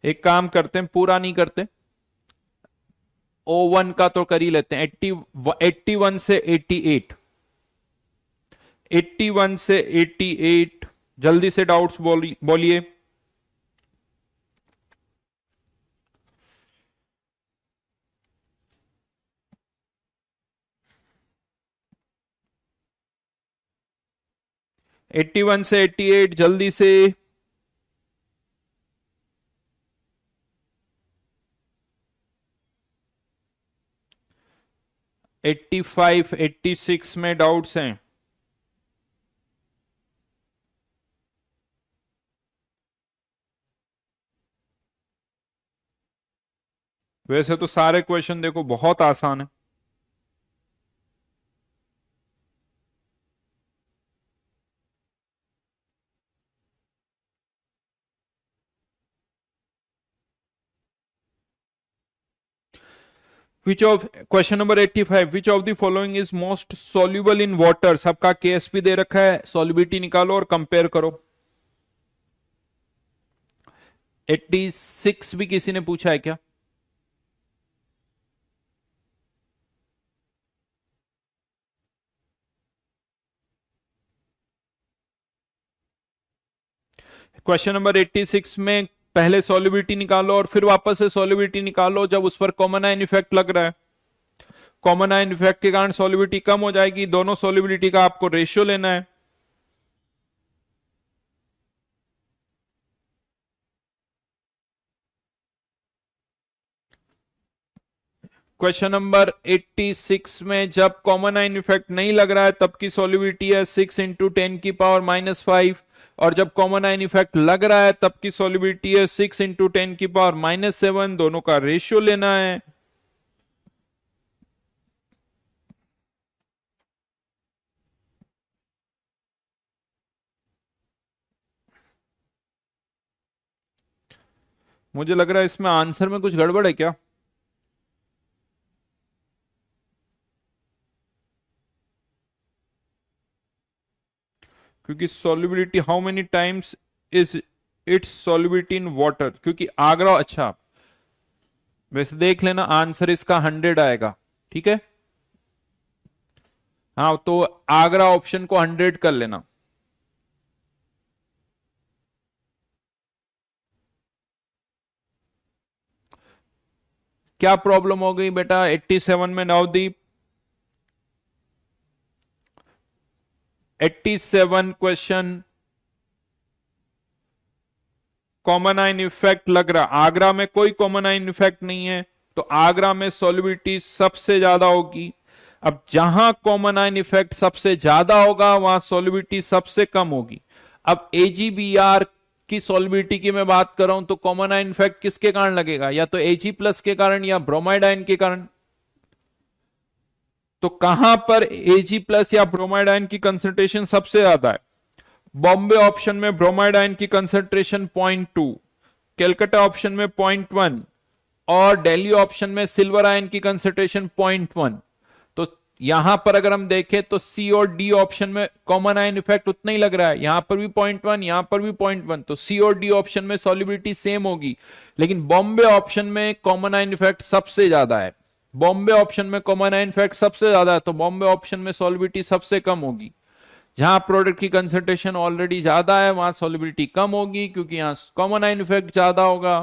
एक काम करते हैं, पूरा नहीं करते, O1 का तो कर ही लेते हैं। 81 से 88, 81 से 88, जल्दी से डाउट्स बोलिए। एट्टी वन से 88 जल्दी से। 85, 86 में डाउट्स हैं। वैसे तो सारे क्वेश्चन देखो बहुत आसान है। Which of question number 85, which of the following is most soluble in water. सबका केएसपी दे रखा है, सॉल्युबिलिटी निकालो और कंपेयर करो। 86 भी किसी ने पूछा है क्या? क्वेश्चन नंबर 86 में पहले सॉल्युबिलिटी निकालो और फिर वापस से सॉल्युबिलिटी निकालो जब उस पर कॉमन आयन इफेक्ट लग रहा है। कॉमन आयन इफेक्ट के कारण सॉल्युबिलिटी कम हो जाएगी। दोनों सॉल्युबिलिटी का आपको रेशियो लेना है। क्वेश्चन नंबर 86 में जब कॉमन आयन इफेक्ट नहीं लग रहा है तब की सॉल्युबिलिटी है 6 इंटू 10⁻⁻5, और जब कॉमन आयन इफेक्ट लग रहा है तब की सॉल्युबिलिटी है 6 इंटू 10⁻⁻7। दोनों का रेशियो लेना है। मुझे लग रहा है इसमें आंसर में कुछ गड़बड़ है क्या? क्योंकि solubility how many times is it's solubility in water, क्योंकि आगरा, अच्छा वैसे देख लेना आंसर इसका 100 आएगा, ठीक है। हाँ तो आगरा ऑप्शन को 100 कर लेना। क्या प्रॉब्लम हो गई बेटा 87 में? Navdeep 87 question, common ion effect लग रहा, आगरा में कोई कॉमन आयन इफेक्ट नहीं है तो आगरा में सॉल्युबिलिटी सबसे ज्यादा होगी। अब जहां कॉमन आयन इफेक्ट सबसे ज्यादा होगा वहां सॉल्युबिलिटी सबसे कम होगी। अब AgBr की सॉल्युबिलिटी की मैं बात कर रहा हूं तो कॉमन आयन इफेक्ट किसके कारण लगेगा? या तो Ag+ के कारण या ब्रोमाइड आयन के कारण। तो कहां पर Ag+ या ब्रोमाइड आयन की कंसंट्रेशन सबसे ज्यादा है? बॉम्बे ऑप्शन में ब्रोमाइड आयन की कंसंट्रेशन 0.2, कैलकाटा ऑप्शन में 0.1 और दिल्ली ऑप्शन में सिल्वर आयन की कंसंट्रेशन 0.1। तो यहां पर अगर हम देखें तो C और D ऑप्शन में कॉमन आयन इफेक्ट उतना ही लग रहा है, यहां पर भी 0.1, यहां पर भी 0.1, तो C और D ऑप्शन में सॉल्युबिलिटी सेम होगी। लेकिन बॉम्बे ऑप्शन में कॉमन आयन इफेक्ट सबसे ज्यादा है, बॉम्बे ऑप्शन में कॉमन आयन इफेक्ट सबसे ज्यादा है, तो बॉम्बे ऑप्शन में सॉल्युबिलिटी सबसे कम होगी। जहां प्रोडक्ट की कंसंट्रेशन ऑलरेडी ज्यादा है वहां सॉल्युबिलिटी कम होगी क्योंकि यहां कॉमन आयन इफेक्ट ज्यादा होगा।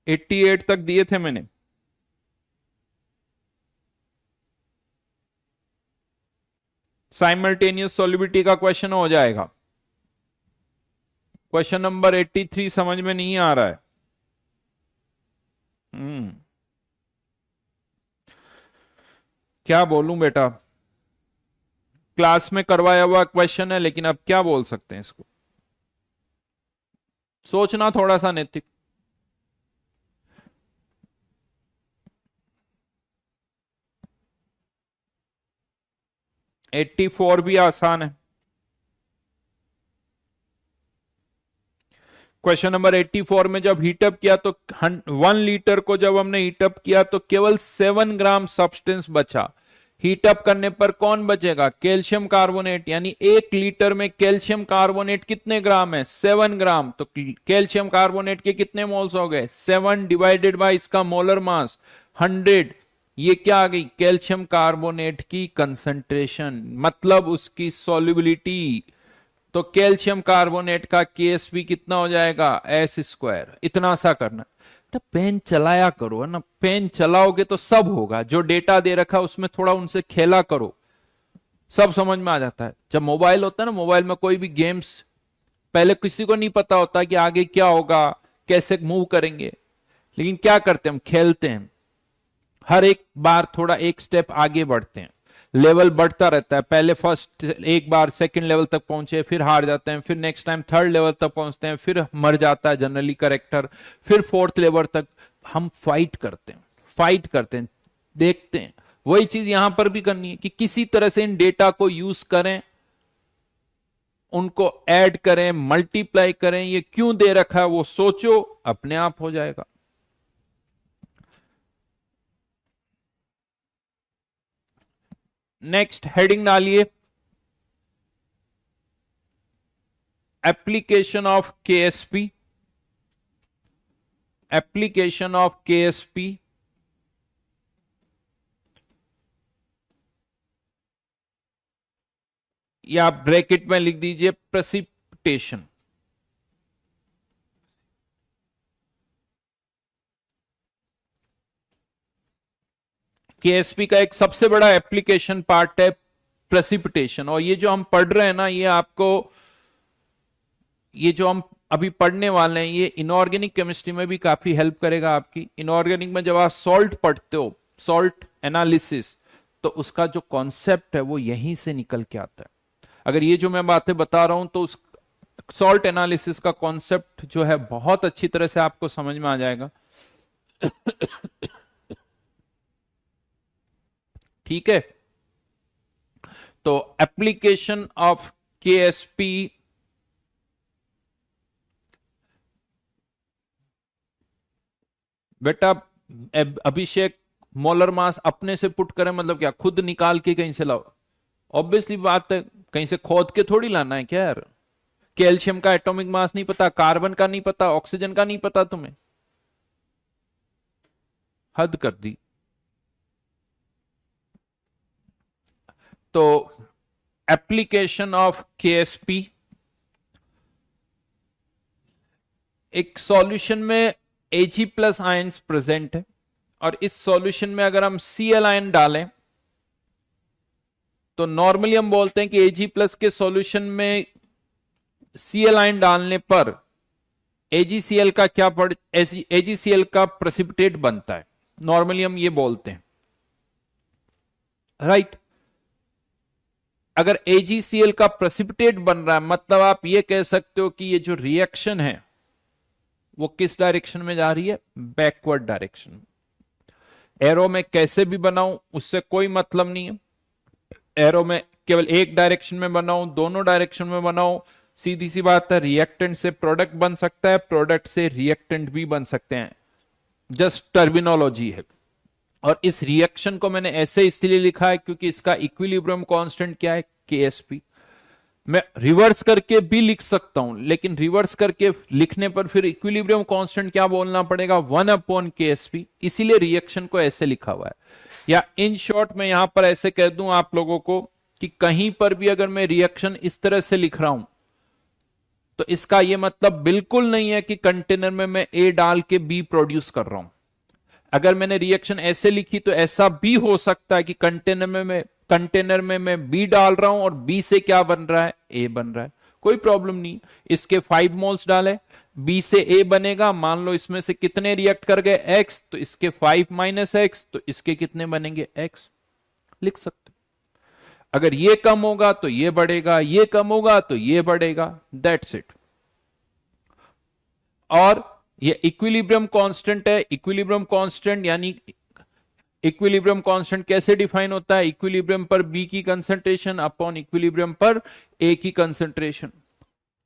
88 तक दिए थे मैंने। साइमल्टेनियस सॉल्युबिलिटी का क्वेश्चन हो जाएगा। क्वेश्चन नंबर 83 समझ में नहीं आ रहा है। क्या बोलूं बेटा, क्लास में करवाया हुआ क्वेश्चन है लेकिन अब क्या बोल सकते हैं इसको, सोचना थोड़ा सा नैतिक। एट्टी फोर भी आसान है। क्वेश्चन नंबर 84 में जब हीटअप किया तो 1 लीटर को जब हमने हीटअप किया तो केवल 7 ग्राम सब्सटेंस बचा। हीट अप करने पर कौन बचेगा? Calcium carbonate. यानी 1 लीटर में कैल्शियम कार्बोनेट कितने ग्राम है? 7 ग्राम। तो कैल्शियम कार्बोनेट के कितने मोल्स हो गए? 7 डिवाइडेड बाय इसका मोलर मास 100। ये क्या आ गई? कैल्शियम कार्बोनेट की कंसंट्रेशन, मतलब उसकी सॉल्युबिलिटी। तो कैल्शियम कार्बोनेट का केएसपी कितना हो जाएगा? S²। इतना सा करना तो पेन चलाया करो, है ना। पेन चलाओगे तो सब होगा। जो डेटा दे रखा है उसमें थोड़ा उनसे खेला करो, सब समझ में आ जाता है। जब मोबाइल होता है ना, मोबाइल में कोई भी गेम्स, पहले किसी को नहीं पता होता कि आगे क्या होगा, कैसे मूव करेंगे, लेकिन क्या करते हैं हम? खेलते हैं। हर एक बार थोड़ा एक स्टेप आगे बढ़ते हैं, लेवल बढ़ता रहता है। पहले फर्स्ट एक बार सेकंड लेवल तक पहुंचे, फिर हार जाते हैं, फिर नेक्स्ट टाइम थर्ड लेवल तक पहुंचते हैं, फिर मर जाता है जनरली करेक्टर, फिर फोर्थ लेवल तक हम फाइट करते हैं, देखते हैं। वही चीज यहां पर भी करनी है कि किसी तरह से इन डेटा को यूज करें, उनको ऐड करें, मल्टीप्लाई करें। ये क्यों दे रखा है वो सोचो, अपने आप हो जाएगा। नेक्स्ट हेडिंग डालिए, application of Ksp. Application of Ksp या ब्रैकेट में लिख दीजिए प्रेसिपिटेशन। केएसपी का एक सबसे बड़ा एप्लीकेशन पार्ट है प्रेसिपिटेशन। और ये जो हम पढ़ रहे हैं ना, ये आपको, ये जो हम अभी पढ़ने वाले हैं, ये इनऑर्गेनिक केमिस्ट्री में भी काफी हेल्प करेगा आपकी। इनऑर्गेनिक में जब आप सॉल्ट पढ़ते हो, सॉल्ट एनालिसिस, तो उसका जो कॉन्सेप्ट है वो यहीं से निकल के आता है। अगर ये जो मैं बातें बता रहा हूं तो उस सॉल्ट एनालिसिस का कॉन्सेप्ट जो है बहुत अच्छी तरह से आपको समझ में आ जाएगा। ठीक है, तो एप्लीकेशन ऑफ केएसपी, बेटा अभिषेक मोलर मास अपने से पुट करें मतलब क्या? खुद निकाल के कहीं से लाओ? ऑब्वियसली बात है, कहीं से खोद के थोड़ी लाना है क्या यार। कैल्शियम का एटॉमिक मास नहीं पता, कार्बन का नहीं पता, ऑक्सीजन का नहीं पता तुम्हें? हद कर दी। तो एप्लीकेशन ऑफ केएसपी, एक सॉल्यूशन में Ag+ आयंस प्रेजेंट है, और इस सॉल्यूशन में अगर हम Cl आयन डालें तो नॉर्मली हम बोलते हैं कि Ag+ के सॉल्यूशन में Cl आयन डालने पर AgCl का क्या AgCl का प्रेसिपिटेट बनता है। नॉर्मली हम ये बोलते हैं, राइट। अगर AgCl का प्रेसिपिटेट बन रहा है, मतलब आप ये कह सकते हो कि ये जो रिएक्शन है वो किस डायरेक्शन में जा रही है? बैकवर्ड डायरेक्शन में। एरो में कैसे भी बनाऊं उससे कोई मतलब नहीं है। एरो में केवल एक डायरेक्शन में बनाऊं, दोनों डायरेक्शन में बनाऊं, सीधी सी बात है, रिएक्टेंट से प्रोडक्ट बन सकता है, प्रोडक्ट से रिएक्टेंट भी बन सकते हैं। जस्ट टर्मिनोलॉजी है। और इस रिएक्शन को मैंने ऐसे इसलिए लिखा है क्योंकि इसका इक्विलिब्रियम कांस्टेंट क्या है? केएसपी। मैं रिवर्स करके भी लिख सकता हूं, लेकिन रिवर्स करके लिखने पर फिर इक्विलिब्रियम कांस्टेंट क्या बोलना पड़ेगा? 1/KSP। इसीलिए रिएक्शन को ऐसे लिखा हुआ है। या इन शॉर्ट मैं यहां पर ऐसे कह दूं आप लोगों को कि कहीं पर भी अगर मैं रिएक्शन इस तरह से लिख रहा हूं तो इसका यह मतलब बिल्कुल नहीं है कि कंटेनर में मैं ए डाल के बी प्रोड्यूस कर रहा हूं। अगर मैंने रिएक्शन ऐसे लिखी तो ऐसा भी हो सकता है कि कंटेनर में मैं बी डाल रहा हूं और बी से क्या बन रहा है? ए बन रहा है। कोई प्रॉब्लम नहीं। इसके 5 मोल्स डाले, बी से ए बनेगा। मान लो इसमें से कितने रिएक्ट कर गए? एक्स, तो इसके 5 - x, तो इसके कितने बनेंगे? एक्स। लिख सकते। अगर ये कम होगा तो ये बढ़ेगा, ये कम होगा तो ये बढ़ेगा। That's it. और ये इक्विलिब्रियम कांस्टेंट है। इक्विलिब्रियम कांस्टेंट यानी इक्विलिब्रियम कांस्टेंट कैसे डिफाइन होता है? इक्विलिब्रियम पर बी की कंसंट्रेशन अपॉन इक्विलिब्रियम पर ए की कंसंट्रेशन।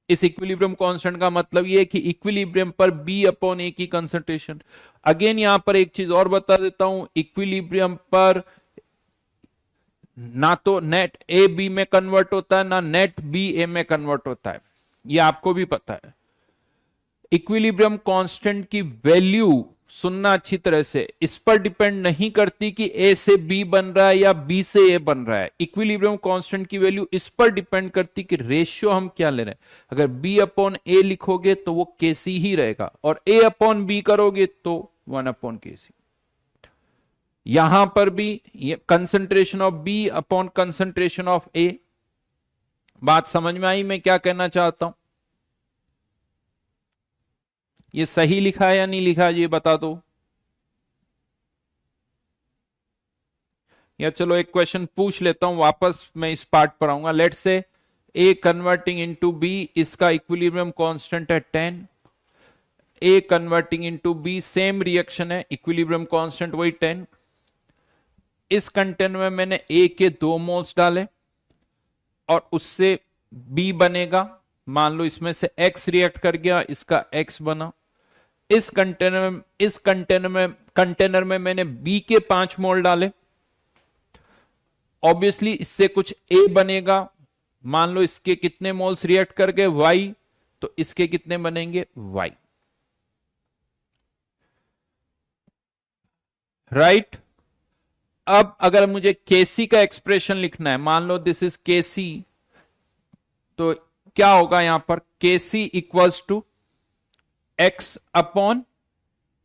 इस इक्विलिब्रियम कांस्टेंट का मतलब ये है कि इक्विलिब्रियम पर बी अपॉन ए की कंसंट्रेशन। अगेन यहां पर एक चीज और बता देता हूं, इक्विलिब्रियम पर ना तो नेट ए बी में कन्वर्ट होता है, ना नेट बी ए में कन्वर्ट होता है, ये आपको भी पता है। इक्विलिब्रियम कांस्टेंट की वैल्यू सुनना अच्छी तरह से, इस पर डिपेंड नहीं करती कि ए से बी बन रहा है या बी से ए बन रहा है। इक्विलिब्रियम कांस्टेंट की वैल्यू इस पर डिपेंड करती कि रेशियो हम क्या ले रहे हैं। अगर बी अपॉन ए लिखोगे तो वो केसी ही रहेगा, और ए अपॉन बी करोगे तो 1 अपॉन केसी। यहां पर भी concentration of B upon concentration of A. बात समझ में आई मैं क्या कहना चाहता हूं? ये सही लिखा है या नहीं लिखा है ये बता दो। या चलो एक क्वेश्चन पूछ लेता हूं, वापस मैं इस पार्ट पर आऊंगा। Let say A converting into B, इसका इक्विलिब्रियम कांस्टेंट है 10। A converting into B, same reaction है, इक्विलिब्रियम कांस्टेंट वही 10। इस कंटेनर में मैंने ए के 2 मोल्स डाले और उससे बी बनेगा। मान लो इसमें से एक्स रिएक्ट कर गया, इसका एक्स बना। इस कंटेनर में मैंने बी के 5 मोल डाले, ऑब्वियसली इससे कुछ ए बनेगा। मान लो इसके कितने मोल्स रिएक्ट कर गए, वाई, तो इसके कितने बनेंगे, वाई। राइट। अब अगर मुझे केसी का एक्सप्रेशन लिखना है, मान लो दिस इज केसी, तो क्या होगा यहां पर, K C equals to X upon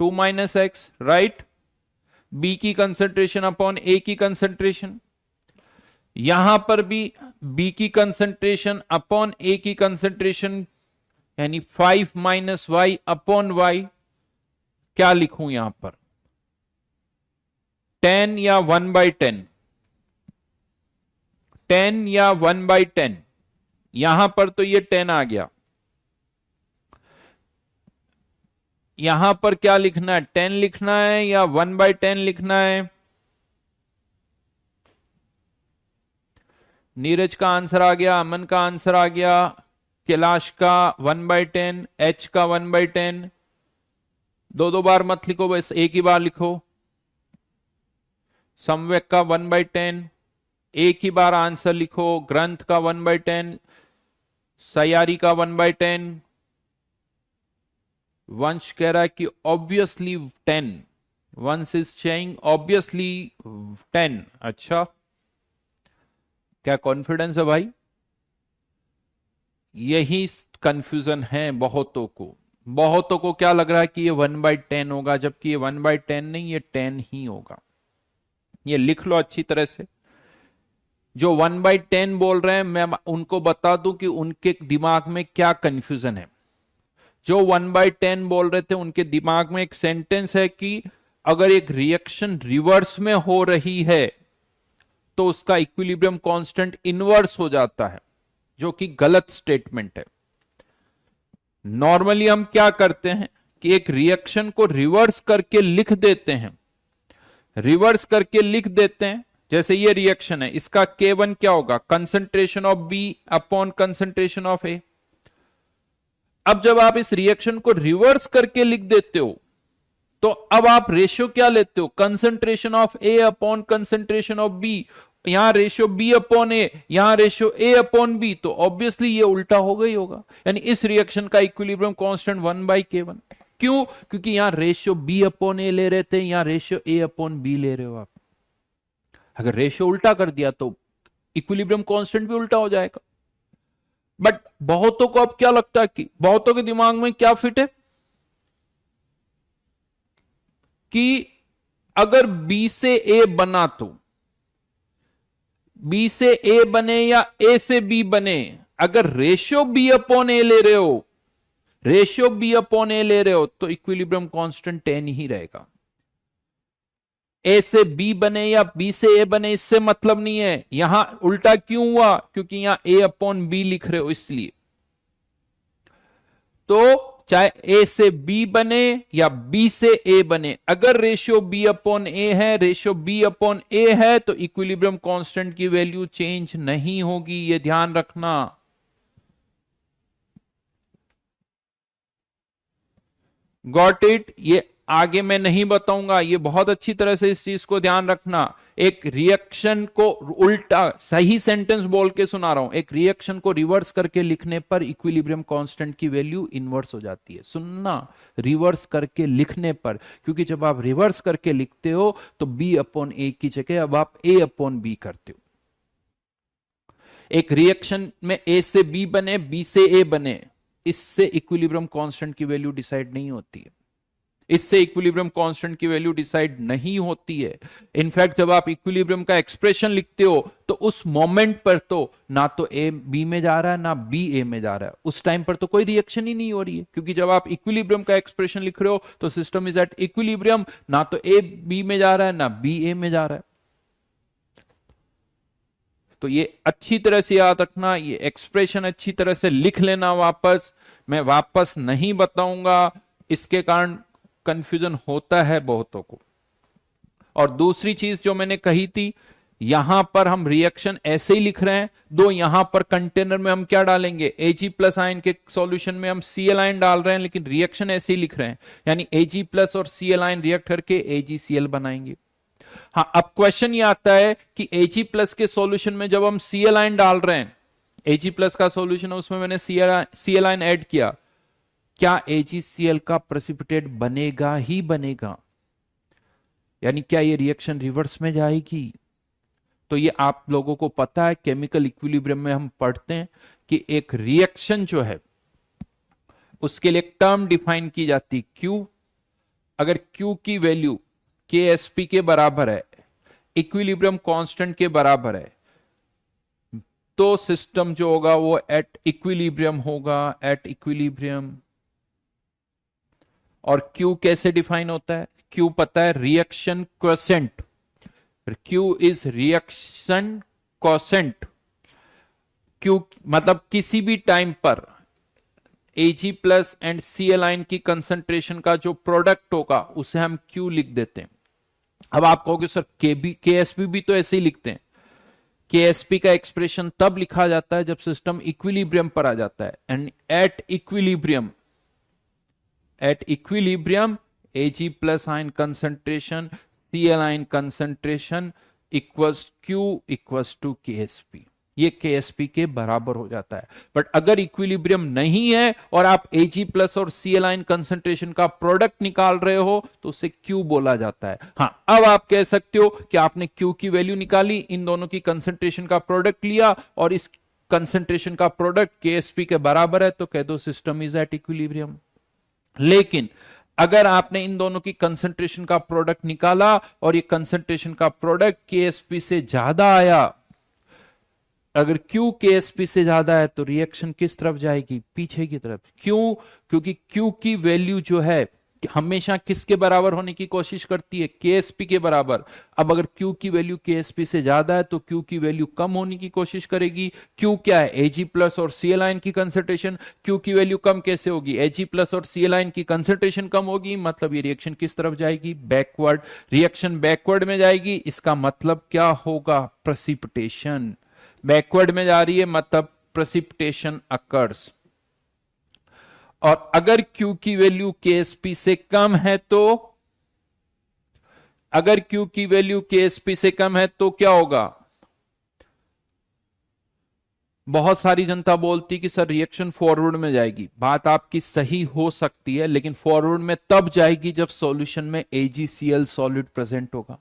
2 minus X, right. B की कंसंट्रेशन अपॉन ए की कंसंट्रेशन। यहां पर भी बी की कंसंट्रेशन अपॉन ए की कंसंट्रेशन, यानी 5 माइनस वाई अपॉन वाई। क्या लिखूं यहां पर, 10 या 1/10, 10 या 1/10। यहां पर तो ये 10 आ गया, यहां पर क्या लिखना है, 10 लिखना है या 1/10 लिखना है। नीरज का आंसर आ गया, अमन का आंसर आ गया, कैलाश का 1/10, एच का 1/10। दो बार मत लिखो, बस एक ही बार लिखो। समवेक का 1/10, एक ही बार आंसर लिखो। ग्रंथ का 1/10, सयारी का 1/10। वंश कह रहा है कि ऑब्वियसली 10, वंश इज सेइंग ऑब्वियसली 10। अच्छा, क्या कॉन्फिडेंस है भाई? यही कंफ्यूजन है बहुतों को। बहुतों को क्या लग रहा है कि ये 1/10 होगा, जबकि ये 1/10 नहीं, ये 10 ही होगा। ये लिख लो अच्छी तरह से। जो 1/10 बोल रहे हैं, मैं उनको बता दूं कि उनके दिमाग में क्या कंफ्यूजन है। जो 1/10 बोल रहे थे, उनके दिमाग में एक सेंटेंस है कि अगर एक रिएक्शन रिवर्स में हो रही है तो उसका इक्विलिब्रियम कांस्टेंट इनवर्स हो जाता है, जो कि गलत स्टेटमेंट है। नॉर्मली हम क्या करते हैं कि एक रिएक्शन को रिवर्स करके लिख देते हैं, रिवर्स करके लिख देते हैं। जैसे ये रिएक्शन है, इसका K1 क्या होगा, concentration of B upon concentration of A. अब जब आप इस रिएक्शन को रिवर्स करके लिख देते हो, तो अब आप रेशियो क्या लेते हो, concentration of A upon concentration of B. यहां रेशियो बी अपॉन ए, यहां रेशियो ए अपॉन बी, तो ऑब्वियसली ये उल्टा होगा ही होगा। यानी इस रिएक्शन का इक्विलिब्रियम कांस्टेंट 1/K1। क्यों? क्योंकि यहां रेशियो बी अपॉन ए ले रहे थे, यहां रेशियो ए अपॉन बी ले रहे हो आप। अगर रेशियो उल्टा कर दिया तो इक्विलिब्रियम कांस्टेंट भी उल्टा हो जाएगा। बट बहुतों को अब क्या लगता है कि बहुतों के दिमाग में क्या फिट है कि अगर बी से ए बना तो बी से ए बने या ए से बी बने, अगर रेशियो बी अपॉन ए ले रहे हो, रेशियो बी अपॉन ए ले रहे हो, तो इक्विलिब्रियम कांस्टेंट 10 ही रहेगा। ए से बी बने या बी से ए बने, इससे मतलब नहीं है। यहां उल्टा क्यों हुआ? क्योंकि यहां ए अपॉन बी लिख रहे हो, इसलिए। तो चाहे ए से बी बने या बी से ए बने, अगर रेशियो बी अपॉन ए है, रेशियो बी अपॉन ए है, तो इक्विलिब्रियम कांस्टेंट की वैल्यू चेंज नहीं होगी, ये ध्यान रखना। Got it? ये आगे मैं नहीं बताऊंगा, ये बहुत अच्छी तरह से इस चीज को ध्यान रखना। एक रिएक्शन को उल्टा, सही सेंटेंस बोल के सुना रहा हूं, एक रिएक्शन को रिवर्स करके लिखने पर इक्विलिब्रियम कांस्टेंट की वैल्यू इनवर्स हो जाती है। सुनना, रिवर्स करके लिखने पर, क्योंकि जब आप रिवर्स करके लिखते हो तो बी अपॉन ए की जगह अब आप ए अपॉन बी करते हो। एक रिएक्शन में ए से बी बने, बी से ए बने, इससे इक्विलिब्रियम कांस्टेंट की वैल्यू डिसाइड नहीं होती है। इससे इक्विलिब्रियम कांस्टेंट की वैल्यू डिसाइड नहीं होती है। इनफैक्ट जब आप इक्विलिब्रियम का एक्सप्रेशन लिखते हो तो उस मोमेंट पर तो ना तो ए बी में जा रहा है ना बी ए में जा रहा है, उस टाइम पर तो कोई रिएक्शन ही नहीं हो रही है, क्योंकि जब आप इक्विलिब्रियम का एक्सप्रेशन लिख रहे हो तो सिस्टम इज एट इक्विलिब्रियम, ना तो ए बी में जा रहा है ना बी ए में जा रहा है। तो ये अच्छी तरह से याद रखना, ये एक्सप्रेशन अच्छी तरह से लिख लेना वापस। मैं वापस नहीं बताऊंगा, इसके कारण कंफ्यूजन होता है बहुतों को। और दूसरी चीज जो मैंने कही थी, यहां पर हम रिएक्शन ऐसे ही लिख रहे हैं, दो यहां पर कंटेनर में हम क्या डालेंगे, Ag प्लस आयन के सॉल्यूशन में हम Cl आयन डाल रहे हैं, लेकिन रिएक्शन ऐसे ही लिख रहे हैं, यानी Ag प्लस और Cl आयन रिएक्ट करके AgCl बनाएंगे। हाँ, अब क्वेश्चन ये आता है कि Ag प्लस के सॉल्यूशन में जब हम Cl आयन डाल रहे हैं, Ag प्लस का सॉल्यूशन है उसमें मैंने Cl आयन ऐड किया, क्या AgCl का प्रेसिपिटेट बनेगा ही बनेगा, यानी क्या ये रिएक्शन रिवर्स में जाएगी? तो ये आप लोगों को पता है, केमिकल इक्विलिब्रियम में हम पढ़ते हैं कि एक रिएक्शन जो है उसके लिए एक टर्म डिफाइन की जाती Q। अगर Q की वैल्यू KSP के बराबर है, इक्विलिब्रियम कांस्टेंट के बराबर है, तो सिस्टम जो होगा वो एट इक्विलिब्रियम होगा, एट इक्विलिब्रियम। और Q कैसे डिफाइन होता है? Q पता है, reaction quotient. Q is reaction quotient. Q मतलब किसी भी टाइम पर Ag plus and Cl ion की कंसंट्रेशन का जो प्रोडक्ट होगा उसे हम Q लिख देते हैं। अब आप कहोगे सर KSP भी तो ऐसे ही लिखते हैं। KSP का एक्सप्रेशन तब लिखा जाता है जब सिस्टम इक्विलिब्रियम पर आ जाता है, and at equilibrium Ag plus ion concentration, Cl ion concentration equals Q equals to KSP। ये KSP के बराबर हो जाता है। बट अगर इक्विलिब्रियम नहीं है और आप Ag प्लस और Cl आयन कंसंट्रेशन का प्रोडक्ट निकाल रहे हो तो उसे Q बोला जाता है। हाँ, अब आप कह सकते हो कि आपने Q की वैल्यू निकाली, इन दोनों की कंसंट्रेशन का प्रोडक्ट लिया और इस कंसंट्रेशन का प्रोडक्ट KSP के बराबर है, तो कह दो सिस्टम इज एट इक्विलिब्रियम। लेकिन अगर आपने इन दोनों की कंसंट्रेशन का प्रोडक्ट निकाला और ये कंसंट्रेशन का प्रोडक्ट KSP से ज्यादा आया, अगर Q KSP से ज्यादा है तो रिएक्शन किस तरफ जाएगी? पीछे की तरफ। क्यों? क्योंकि Q की वैल्यू जो है हमेशा किसके बराबर होने की कोशिश करती है? KSP के बराबर। अब अगर Q की वैल्यू KSP से ज्यादा है तो Q की वैल्यू कम होने की कोशिश करेगी। Q क्या है? Ag प्लस और Cl आयन की कंसंट्रेशन। Q की वैल्यू कम कैसे होगी? Ag प्लस और Cl आयन की कंसंट्रेशन कम होगी, मतलब ये रिएक्शन किस तरफ जाएगी? बैकवर्ड। रिएक्शन बैकवर्ड में जाएगी, इसका मतलब क्या होगा? प्रेसिपिटेशन। बैकवर्ड में जा रही है मतलब प्रेसिपिटेशन अकर्स। और अगर Q की वैल्यू KSP से कम है तो, अगर Q की वैल्यू KSP से कम है तो क्या होगा? बहुत सारी जनता बोलती कि सर रिएक्शन फॉरवर्ड में जाएगी। बात आपकी सही हो सकती है, लेकिन फॉरवर्ड में तब जाएगी जब सॉल्यूशन में AgCl सॉलिड प्रेजेंट होगा।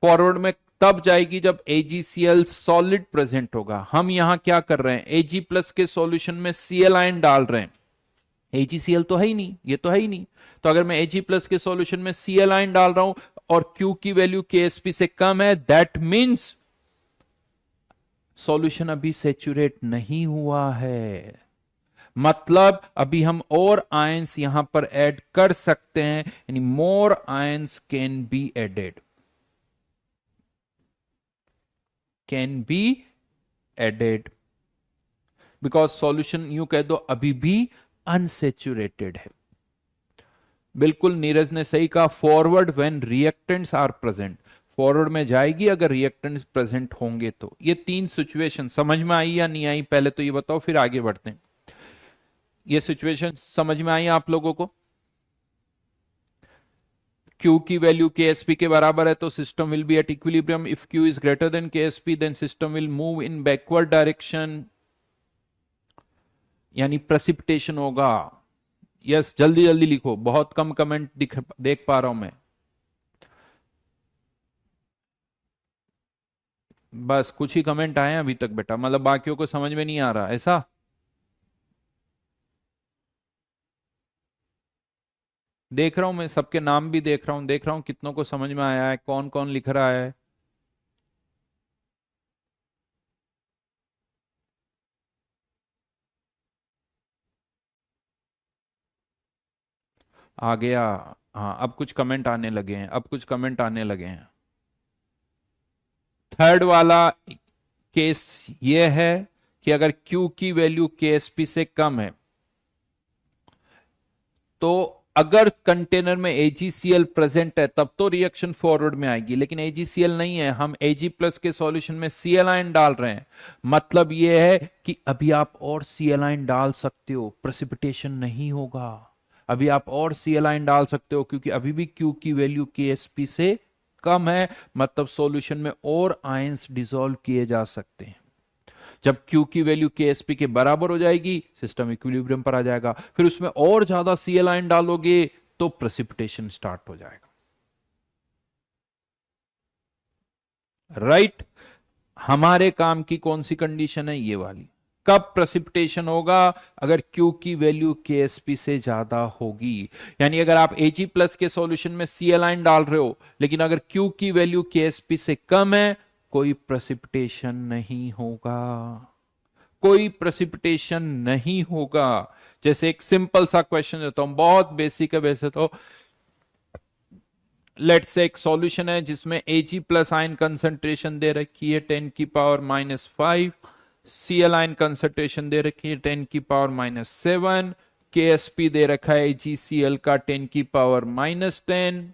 फॉरवर्ड में तब जाएगी जब AgCl सॉलिड प्रेजेंट होगा। हम यहां क्या कर रहे हैं? Ag प्लस के सॉल्यूशन में Cl आयन डाल रहे हैं, AgCl तो है ही नहीं, ये तो है ही नहीं। तो अगर मैं Ag प्लस के सॉल्यूशन में Cl आयन डाल रहा हूं और Q की वैल्यू KSP से कम है, दैट मीन्स सॉल्यूशन अभी सेचुरेट नहीं हुआ है, मतलब अभी हम और आयंस यहां पर ऐड कर सकते हैं, यानी more ions can be added, can be added, because solution यूं कह दो अभी भी अनसेचुरेटेड है। बिल्कुल नीरज ने सही कहा, forward when reactants are present. Forward में जाएगी अगर रिएक्टेंट्स प्रेजेंट होंगे तो। ये तीन सिचुएशन समझ में आई या नहीं आई, पहले तो ये बताओ फिर आगे बढ़ते हैं। ये सिचुएशन समझ में आई आप लोगों को? Q की वैल्यू KSP के बराबर है तो system will be at equilibrium. If Q is greater than KSP then system will move in backward direction, यानी प्रेसिपिटेशन होगा. यस, जल्दी जल्दी लिखो, बहुत कम कमेंट देख पा रहा हूं मैं. बस कुछ ही कमेंट आए हैं अभी तक बेटा, मतलब बाकियों को समझ में नहीं आ रहा ऐसा? देख रहा हूं मैं, सबके नाम भी देख रहा हूं कितनों को समझ में आया है, कौन कौन लिख रहा है. आ गया. हाँ, अब कुछ कमेंट आने लगे हैं, अब कुछ कमेंट आने लगे हैं. थर्ड वाला केस ये है कि अगर Q की वैल्यू KSP से कम है तो अगर कंटेनर में AgCl प्रेजेंट है तब तो रिएक्शन फॉरवर्ड में आएगी, लेकिन AgCl नहीं है, हम Ag प्लस के सॉल्यूशन में Cl आयन डाल रहे हैं. मतलब यह है कि अभी आप और Cl आयन डाल सकते हो, प्रेसिपिटेशन नहीं होगा. अभी आप और Cl आयन डाल सकते हो क्योंकि अभी भी Q की वैल्यू KSP से कम है, मतलब सॉल्यूशन में और आयंस डिसॉल्व किए जा सकते हैं. जब Q की वैल्यू KSP के बराबर हो जाएगी सिस्टम इक्विलिब्रियम पर आ जाएगा. फिर उसमें और ज्यादा Cl आयन डालोगे तो प्रेसिपिटेशन स्टार्ट हो जाएगा. राइट. हमारे काम की कौन सी कंडीशन है? ये वाली. कब प्रेसिपिटेशन होगा? अगर Q की वैल्यू KSP से ज्यादा होगी. यानी अगर आप Ag प्लस के सॉल्यूशन में Cl आयन डाल रहे हो लेकिन अगर Q की वैल्यू KSP से कम है, कोई प्रेसिपिटेशन नहीं होगा. कोई प्रेसिपिटेशन नहीं होगा. जैसे एक सिंपल सा क्वेश्चन देता हूं, बहुत बेसिक है वैसे तो. लेट से एक सॉल्यूशन है जिसमें Ag प्लस आयन कंसंट्रेशन दे रखी है 10⁻⁵, Cl आयन कंसंट्रेशन दे रखी है 10⁻⁷, KSP दे रखा है AgCl का 10⁻⁻10.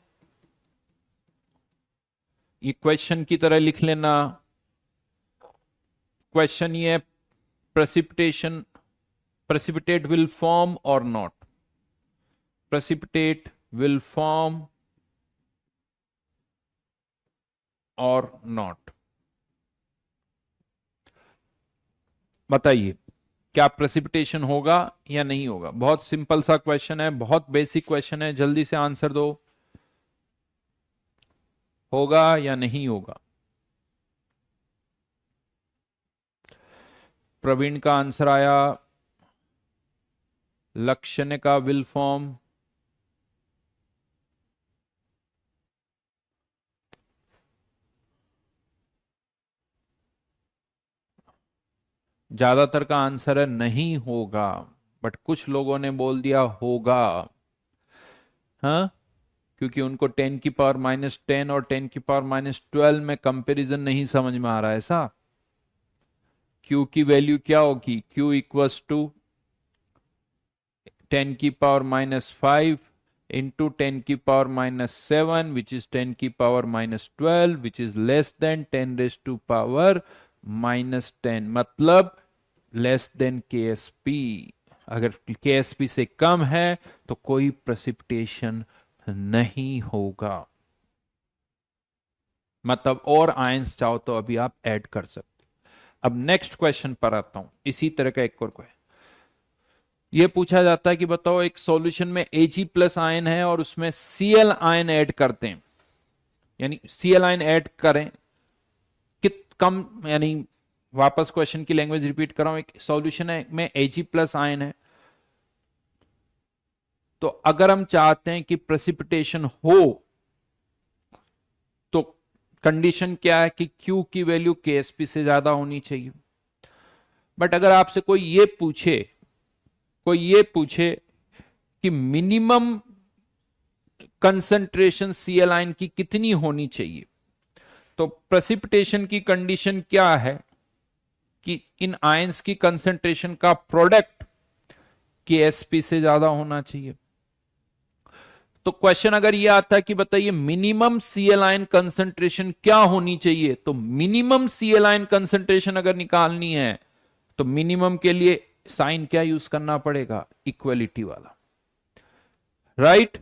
ये क्वेश्चन की तरह लिख लेना. क्वेश्चन ये precipitation precipitate will form or not. Precipitate will form or not. बताइए क्या प्रेसिपिटेशन होगा या नहीं होगा? बहुत सिंपल सा क्वेश्चन है, बहुत बेसिक क्वेश्चन है, जल्दी से आंसर दो. होगा या नहीं होगा? प्रवीण का आंसर आया लक्षण का विल फॉर्म. ज्यादातर का आंसर है नहीं होगा, बट कुछ लोगों ने बोल दिया होगा. हाँ, क्योंकि उनको 10⁻⁻10 और 10⁻⁻12 में कंपैरिजन नहीं समझ में आ रहा है. ऐसा Q की वैल्यू क्या होगी? Q equals to 10⁻⁻5 into 10⁻⁻7 which is 10⁻⁻12 which is less than 10⁻⁻10, मतलब लेस देन KSP. अगर KSP से कम है तो कोई प्रेसिपिटेशन नहीं होगा. मतलब और आयंस चाहो तो अभी आप ऐड कर सकते. अब नेक्स्ट क्वेश्चन पर आता हूं. इसी तरह का एक और क्वेश्चन ये पूछा जाता है कि बताओ एक सॉल्यूशन में Ag प्लस आयन है और उसमें Cl आयन ऐड करते हैं, यानी Cl आयन ऐड करें कित कम, यानी वापस क्वेश्चन की लैंग्वेज रिपीट कर रहा हूं. एक सॉल्यूशन है में Ag प्लस आयन है, तो अगर हम चाहते हैं कि प्रेसिपिटेशन हो तो कंडीशन क्या है कि Q की वैल्यू KSP से ज्यादा होनी चाहिए. बट अगर आपसे कोई ये पूछे कि मिनिमम कंसंट्रेशन Cl आयन की कितनी होनी चाहिए, तो प्रेसिपिटेशन की कंडीशन क्या है कि इन आयंस की कंसंट्रेशन का प्रोडक्ट KSP से ज्यादा होना चाहिए. तो क्वेश्चन अगर ये आता है कि बताइए मिनिमम Cl आयन कंसंट्रेशन क्या होनी चाहिए, तो मिनिमम Cl आयन कंसंट्रेशन अगर निकालनी है तो मिनिमम के लिए साइन क्या यूज करना पड़ेगा, इक्वलिटी वाला, राइट।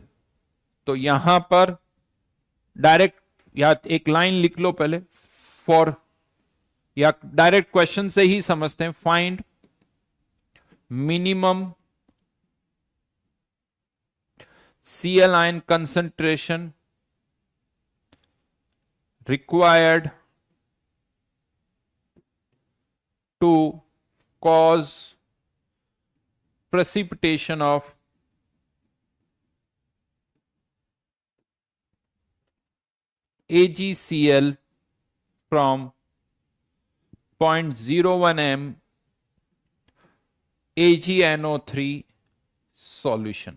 तो यहां पर डायरेक्ट या एक लाइन लिख लो पहले, फॉर, या डायरेक्ट क्वेश्चन से ही समझते हैं, find minimum Cl ion concentration required to cause precipitation of AgCl from 0.01 m AgNO3 solution।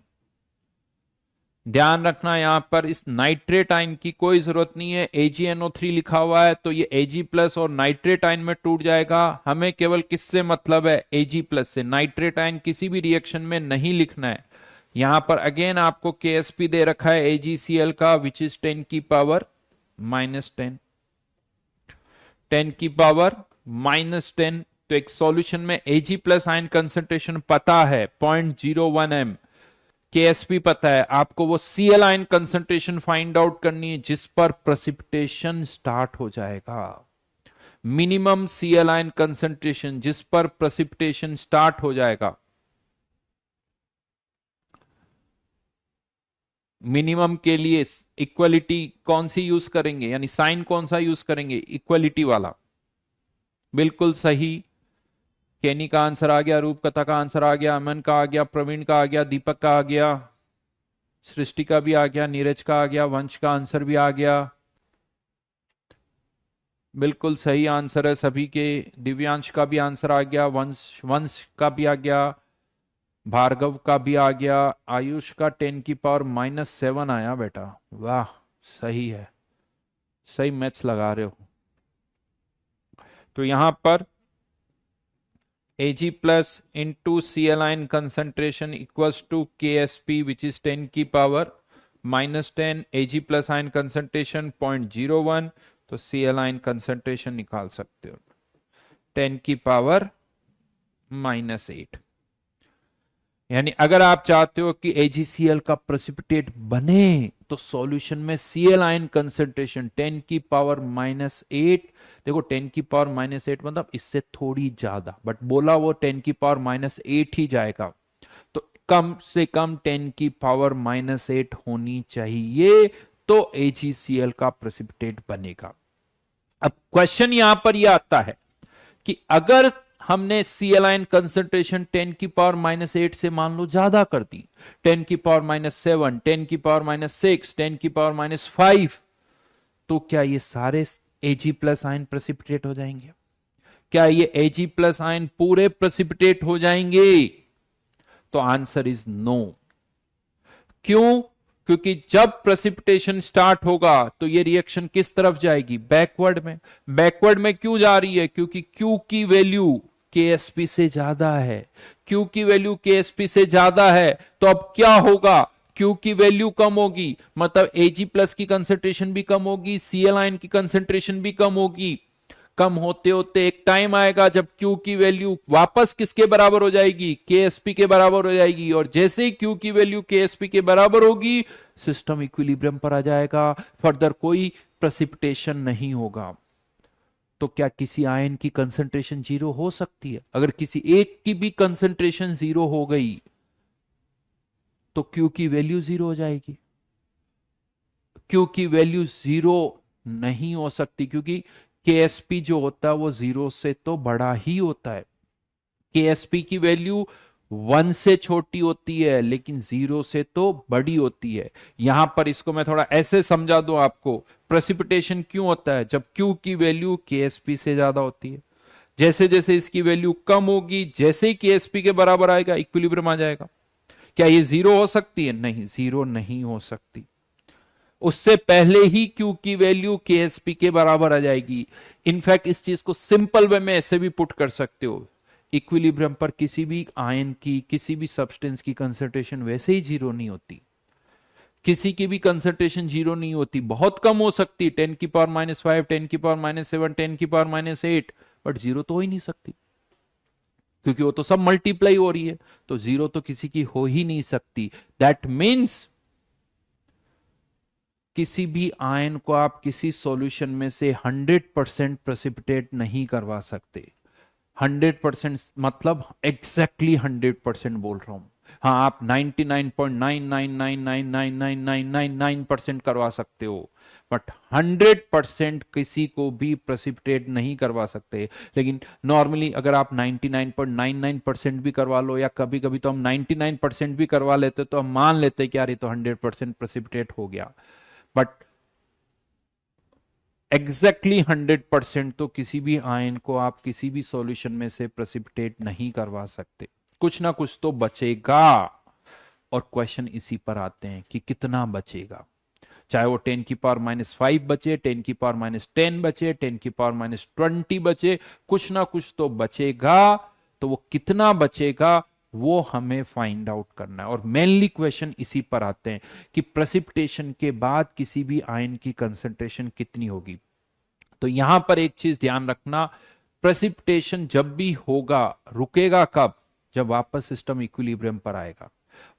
ध्यान रखना यहां पर इस नाइट्रेट आयन की कोई जरूरत नहीं है, AgNO3 लिखा हुआ है तो ये Ag प्लस और नाइट्रेट आयन में टूट जाएगा। हमें केवल किससे मतलब है, Ag प्लस से। नाइट्रेट आयन किसी भी रिएक्शन में नहीं लिखना है। यहां पर अगेन आपको KSP दे रखा है AgCl का, विच इज 10 की पावर -10, 10 की पावर -10। तो एक सॉल्यूशन में Ag प्लस आयन कंसेंट्रेशन पता है 0.01 m, KSP पता है, आपको वो Cl ion concentration find out करनी है जिस पर प्रेसिपिटेशन स्टार्ट हो जाएगा। मिनिमम Cl आयन कंसेंट्रेशन जिस पर प्रेसिपिटेशन स्टार्ट हो जाएगा। मिनिमम के लिए इक्वलिटी कौन सी यूज करेंगे, यानी साइन कौन सा यूज करेंगे, इक्वलिटी वाला। बिल्कुल सही। केनी का आंसर आ गया, रूपकथा का आंसर आ गया, अमन का आ गया, प्रवीण का आ गया, दीपक का आ गया, सृष्टि का भी आ गया, नीरज का आ गया, वंश का आंसर भी आ गया। बिल्कुल सही आंसर है सभी के। दिव्यांश का भी आंसर आ गया, वंश का भी आ गया, भार्गव का भी आ गया, आयुष का 10 की पावर -7 आया बेटा, वाह सही है, सही मैथ्स लगा रहे हो। तो यहां पर Ag plus into Cl ion concentration equals to KSP which is 10 की power -10, Ag plus ion concentration 0.01, तो Cl ion concentration निकाल सकते हो 10 की पावर -8। यानी अगर आप चाहते हो कि AgCl का प्रेसिपिटेट बने तो सॉल्यूशन में Cl आयन कंसेंट्रेशन 10 की पावर -8, देखो 10 की पावर -8 मतलब इससे थोड़ी ज्यादा, बट बोला वो 10 की पावर -8 ही जाएगा, तो कम से कम 10 की पावर -8 होनी चाहिए तो AgCl का प्रेसिपिटेट बनेगा। अब क्वेश्चन यहां पर यह आता है कि अगर हमने Cl आयन कंसेंट्रेशन 10 की पावर -8 से मान लो ज्यादा कर दी, 10 की पावर -7, 10 की पावर -6, 10 की पावर -5, तो क्या ये सारे Ag प्लस आयन प्रेसिपिटेट हो जाएंगे? क्या ये Ag प्लस आयन पूरे प्रेसिपिटेट हो जाएंगे? तो आंसर इज नो। क्यों? क्योंकि जब प्रेसिपिटेशन स्टार्ट होगा तो ये रिएक्शन किस तरफ जाएगी, बैकवर्ड में। बैकवर्ड में क्यों जा रही है? क्योंकि Q की वैल्यू KSP से ज्यादा है। Q की वैल्यू KSP से ज्यादा है तो अब क्या होगा, Q की वैल्यू कम होगी, मतलब Ag प्लस की कंसेंट्रेशन भी कम होगी, Cl आयन की कंसेंट्रेशन भी कम होगी। कम होते होते एक टाइम आएगा जब Q की वैल्यू वापस किसके बराबर हो जाएगी, KSP के बराबर हो जाएगी, और जैसे ही Q की वैल्यू KSP के बराबर होगी सिस्टम इक्विलिब्रियम पर आ जाएगा, फर्दर कोई प्रेसिपिटेशन नहीं होगा। तो क्या किसी आयन की कंसेंट्रेशन 0 हो सकती है? अगर किसी एक की भी कंसेंट्रेशन 0 हो गई तो Q की वैल्यू 0 हो जाएगी। Q की वैल्यू 0 नहीं हो सकती क्योंकि KSP जो होता है वो 0 से तो बड़ा ही होता है। KSP की वैल्यू 1 से छोटी होती है लेकिन 0 से तो बड़ी होती है। यहां पर इसको मैं थोड़ा ऐसे समझा दूं आपको, प्रेसिपिटेशन क्यों होता है, जब Q की वैल्यू KSP से ज्यादा होती है। जैसे जैसे इसकी वैल्यू कम होगी, जैसे ही KSP के बराबर आएगा इक्विलिब्रियम आ जाएगा। क्या ये 0 हो सकती है? नहीं, 0 नहीं हो सकती। उससे पहले ही Q की वैल्यू KSP के बराबर आ जाएगी। इनफैक्ट इस चीज को सिंपल वे में ऐसे भी पुट कर सकते हो, इक्विलिब्रियम पर किसी भी आयन की, किसी भी सब्सटेंस की कंसेंट्रेशन वैसे ही 0 नहीं होती। किसी की भी कंसेंट्रेशन 0 नहीं होती, बहुत कम हो सकती, 10 की पावर -5, 10 की पावर -7, 10 की पावर -8, बट 0 तो हो ही नहीं सकती। क्योंकि वो तो सब मल्टीप्लाई हो रही है, तो जीरो तो किसी की हो ही नहीं सकती। दैट मीन्स किसी भी आयन को आप किसी सॉल्यूशन में से 100% प्रेसिपिटेट नहीं करवा सकते। 100% मतलब एग्जैक्टली 100% बोल रहा हूं। हाँ, आप 99.999999999% करवा सकते हो, बट 100% किसी को भी प्रेसिपिटेट नहीं करवा सकते। लेकिन नॉर्मली अगर आप 99.99% भी करवा लो, या कभी कभी तो हम 99% भी करवा लेते, तो हम मान लेते कि यार ये तो 100% प्रेसिपिटेट हो गया। बट एग्जैक्टली 100% तो किसी भी आयन को आप किसी भी सॉल्यूशन में से प्रेसिपिटेट नहीं करवा सकते। कुछ ना कुछ तो बचेगा, और क्वेश्चन इसी पर आते हैं कि कितना बचेगा। चाहे वो 10⁻⁵ बचे, 10⁻⁻10 बचे, 10⁻⁻20 बचे, कुछ ना कुछ तो बचेगा। तो वो कितना बचेगा वो हमें फाइंड आउट करना है। और मेनली क्वेश्चन इसी पर आते हैं कि प्रेसिपिटेशन के बाद किसी भी आयन की कंसंट्रेशन कितनी होगी। तो यहां पर एक चीज ध्यान रखना, प्रेसिपिटेशन जब भी होगा रुकेगा कब? जब वापस सिस्टम इक्विलिब्रियम पर आएगा।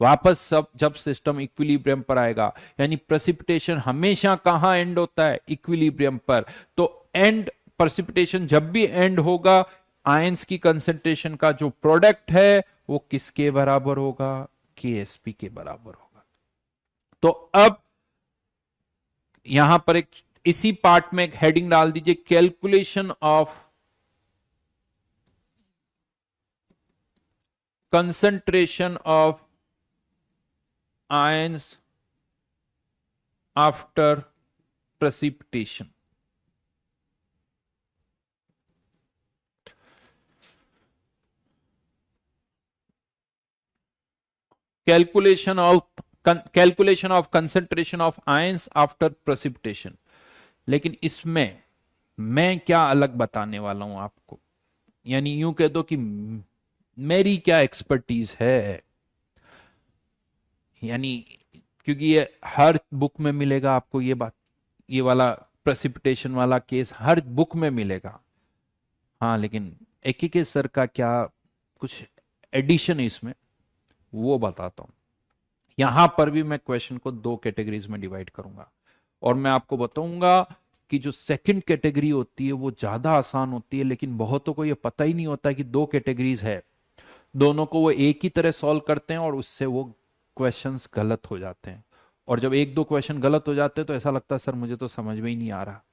वापस सब जब सिस्टम इक्विलिब्रियम पर आएगा, यानी प्रेसिपिटेशन हमेशा कहां एंड होता है? इक्विलिब्रियम पर। तो एंड प्रेसिपिटेशन जब भी एंड होगा, आयंस की कंसेंट्रेशन का जो प्रोडक्ट है वो किसके बराबर होगा? केएसपी के बराबर होगा। तो अब यहां पर एक इसी पार्ट में एक हेडिंग डाल दीजिए, calculation of concentration of ions after precipitation। Calculation of concentration of ions after precipitation। लेकिन इसमें मैं क्या अलग बताने वाला हूं आपको, यानी यूं कह दो कि मेरी क्या एक्सपर्टीज है। यानी क्योंकि ये हर बुक में मिलेगा आपको, ये बात, ये वाला प्रेसिपिटेशन वाला केस हर बुक में मिलेगा। हाँ, लेकिन एक के सर का क्या कुछ एडिशन है इसमें, वो बताता हूं। यहां पर भी मैं क्वेश्चन को दो कैटेगरीज में डिवाइड करूंगा, और मैं आपको बताऊंगा कि जो सेकंड कैटेगरी होती है वो ज्यादा आसान होती है, लेकिन बहुतों को ये पता ही नहीं होता कि दो कैटेगरीज है। दोनों को वो एक ही तरह सॉल्व करते हैं, और उससे वो क्वेश्चंस गलत हो जाते हैं। और जब एक दो क्वेश्चन गलत हो जाते हैं तो ऐसा लगता है सर मुझे तो समझ में ही नहीं आ रहा,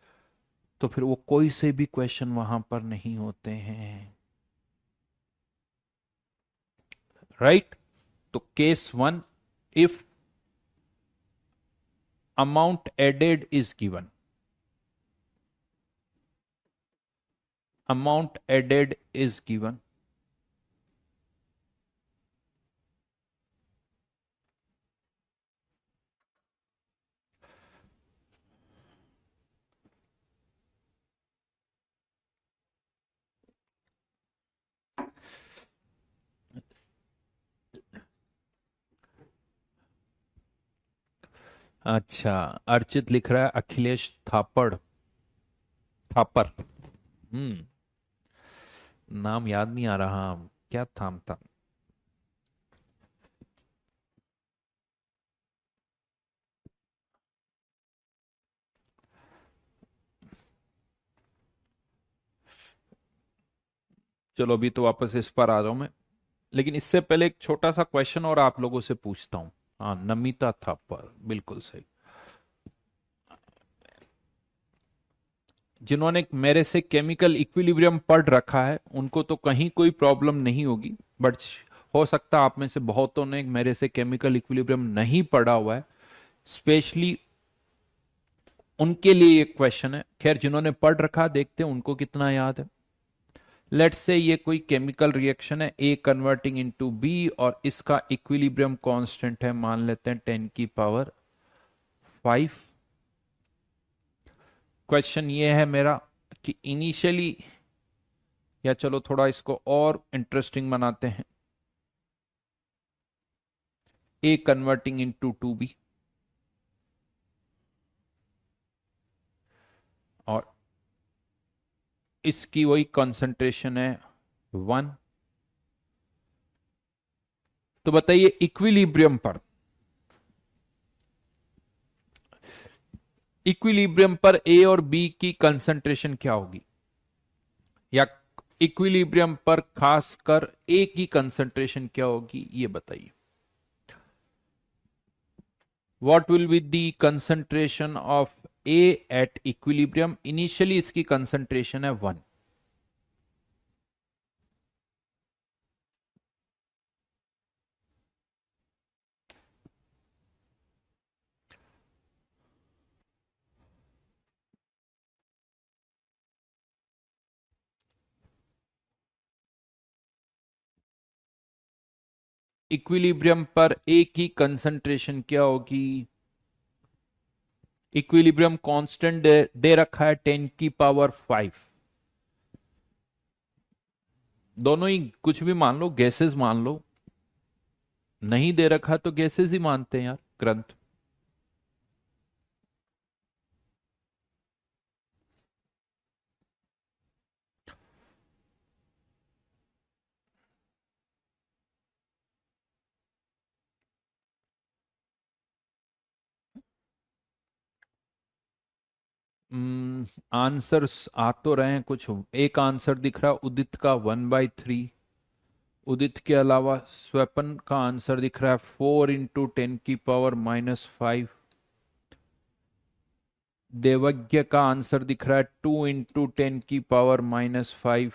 तो फिर वो कोई से भी क्वेश्चन वहां पर नहीं होते हैं। राइट? तो case one, if amount added is given, amount added is given, अच्छा, अर्चित लिख रहा है अखिलेश थापड़, थापर। हम्म, नाम याद नहीं आ रहा, क्या थाम था? चलो अभी तो वापस इस पर आ जाऊं मैं, लेकिन इससे पहले एक छोटा सा क्वेश्चन और आप लोगों से पूछता हूं। हाँ, नमिता थापर, बिल्कुल सही। जिन्होंने मेरे से केमिकल इक्विलिब्रियम पढ़ रखा है उनको तो कहीं कोई प्रॉब्लम नहीं होगी, बट हो सकता है आप में से बहुतों ने मेरे से केमिकल इक्विलिब्रियम नहीं पढ़ा हुआ है, स्पेशली उनके लिए ये क्वेश्चन है। खैर, जिन्होंने पढ़ रखा देखते हैं उनको कितना याद है। लेट्स से ये कोई केमिकल रिएक्शन है, ए कन्वर्टिंग इनटू बी, और इसका इक्विलिब्रियम कांस्टेंट है, मान लेते हैं 10⁵ क्वेश्चन ये है मेरा कि इनिशियली, या चलो थोड़ा इसको और इंटरेस्टिंग बनाते हैं, ए कन्वर्टिंग इनटू 2b, और इसकी वही कंसंट्रेशन है 1, तो बताइए इक्विलिब्रियम पर, इक्विलिब्रियम पर ए और बी की कंसंट्रेशन क्या होगी, या इक्विलिब्रियम पर खासकर ए की कंसंट्रेशन क्या होगी, ये बताइए। What will be the concentration of A at equilibrium? Initially इसकी कंसंट्रेशन है 1। इक्विलिब्रियम पर ए की कंसंट्रेशन क्या होगी? इक्विलिब्रियम कांस्टेंट दे रखा है 10⁵। दोनों ही कुछ भी मान लो, गैसेस मान लो, नहीं दे रखा तो गैसेस ही मानते हैं यार ग्रंथ। आंसर्स आ तो रहे हैं कुछ। एक आंसर दिख रहा उदित का 1/3। उदित के अलावा स्वपन का आंसर दिख रहा है 4 × 10⁻⁵। देवज्ञ का आंसर दिख रहा है 2 × 10⁻⁵।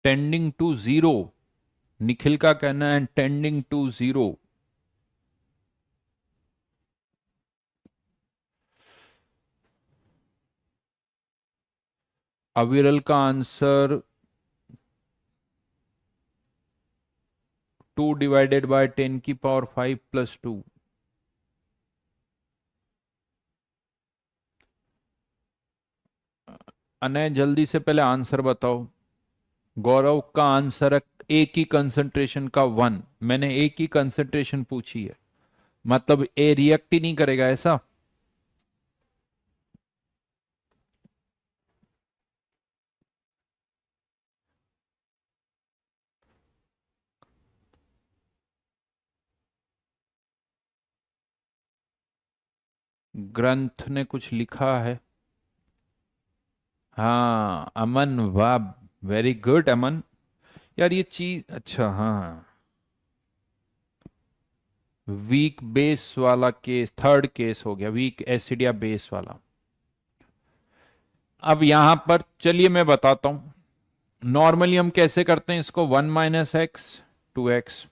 टेंडिंग टू जीरो, निखिल का कहना है टेंडिंग टू जीरो। अविरल का आंसर 2 / 10⁵ +2। अनय जल्दी से पहले आंसर बताओ। गौरव का आंसर है ए की कंसंट्रेशन का 1। मैंने ए की कंसंट्रेशन पूछी है, मतलब ए रिएक्ट ही नहीं करेगा ऐसा। ग्रंथ ने कुछ लिखा है। हाँ अमन, वाह, वेरी गुड अमन। यार ये चीज, अच्छा हाँ, वीक बेस वाला केस, थर्ड केस हो गया, वीक एसिड या बेस वाला। अब यहां पर चलिए मैं बताता हूं नॉर्मली हम कैसे करते हैं इसको। 1 - x 2x,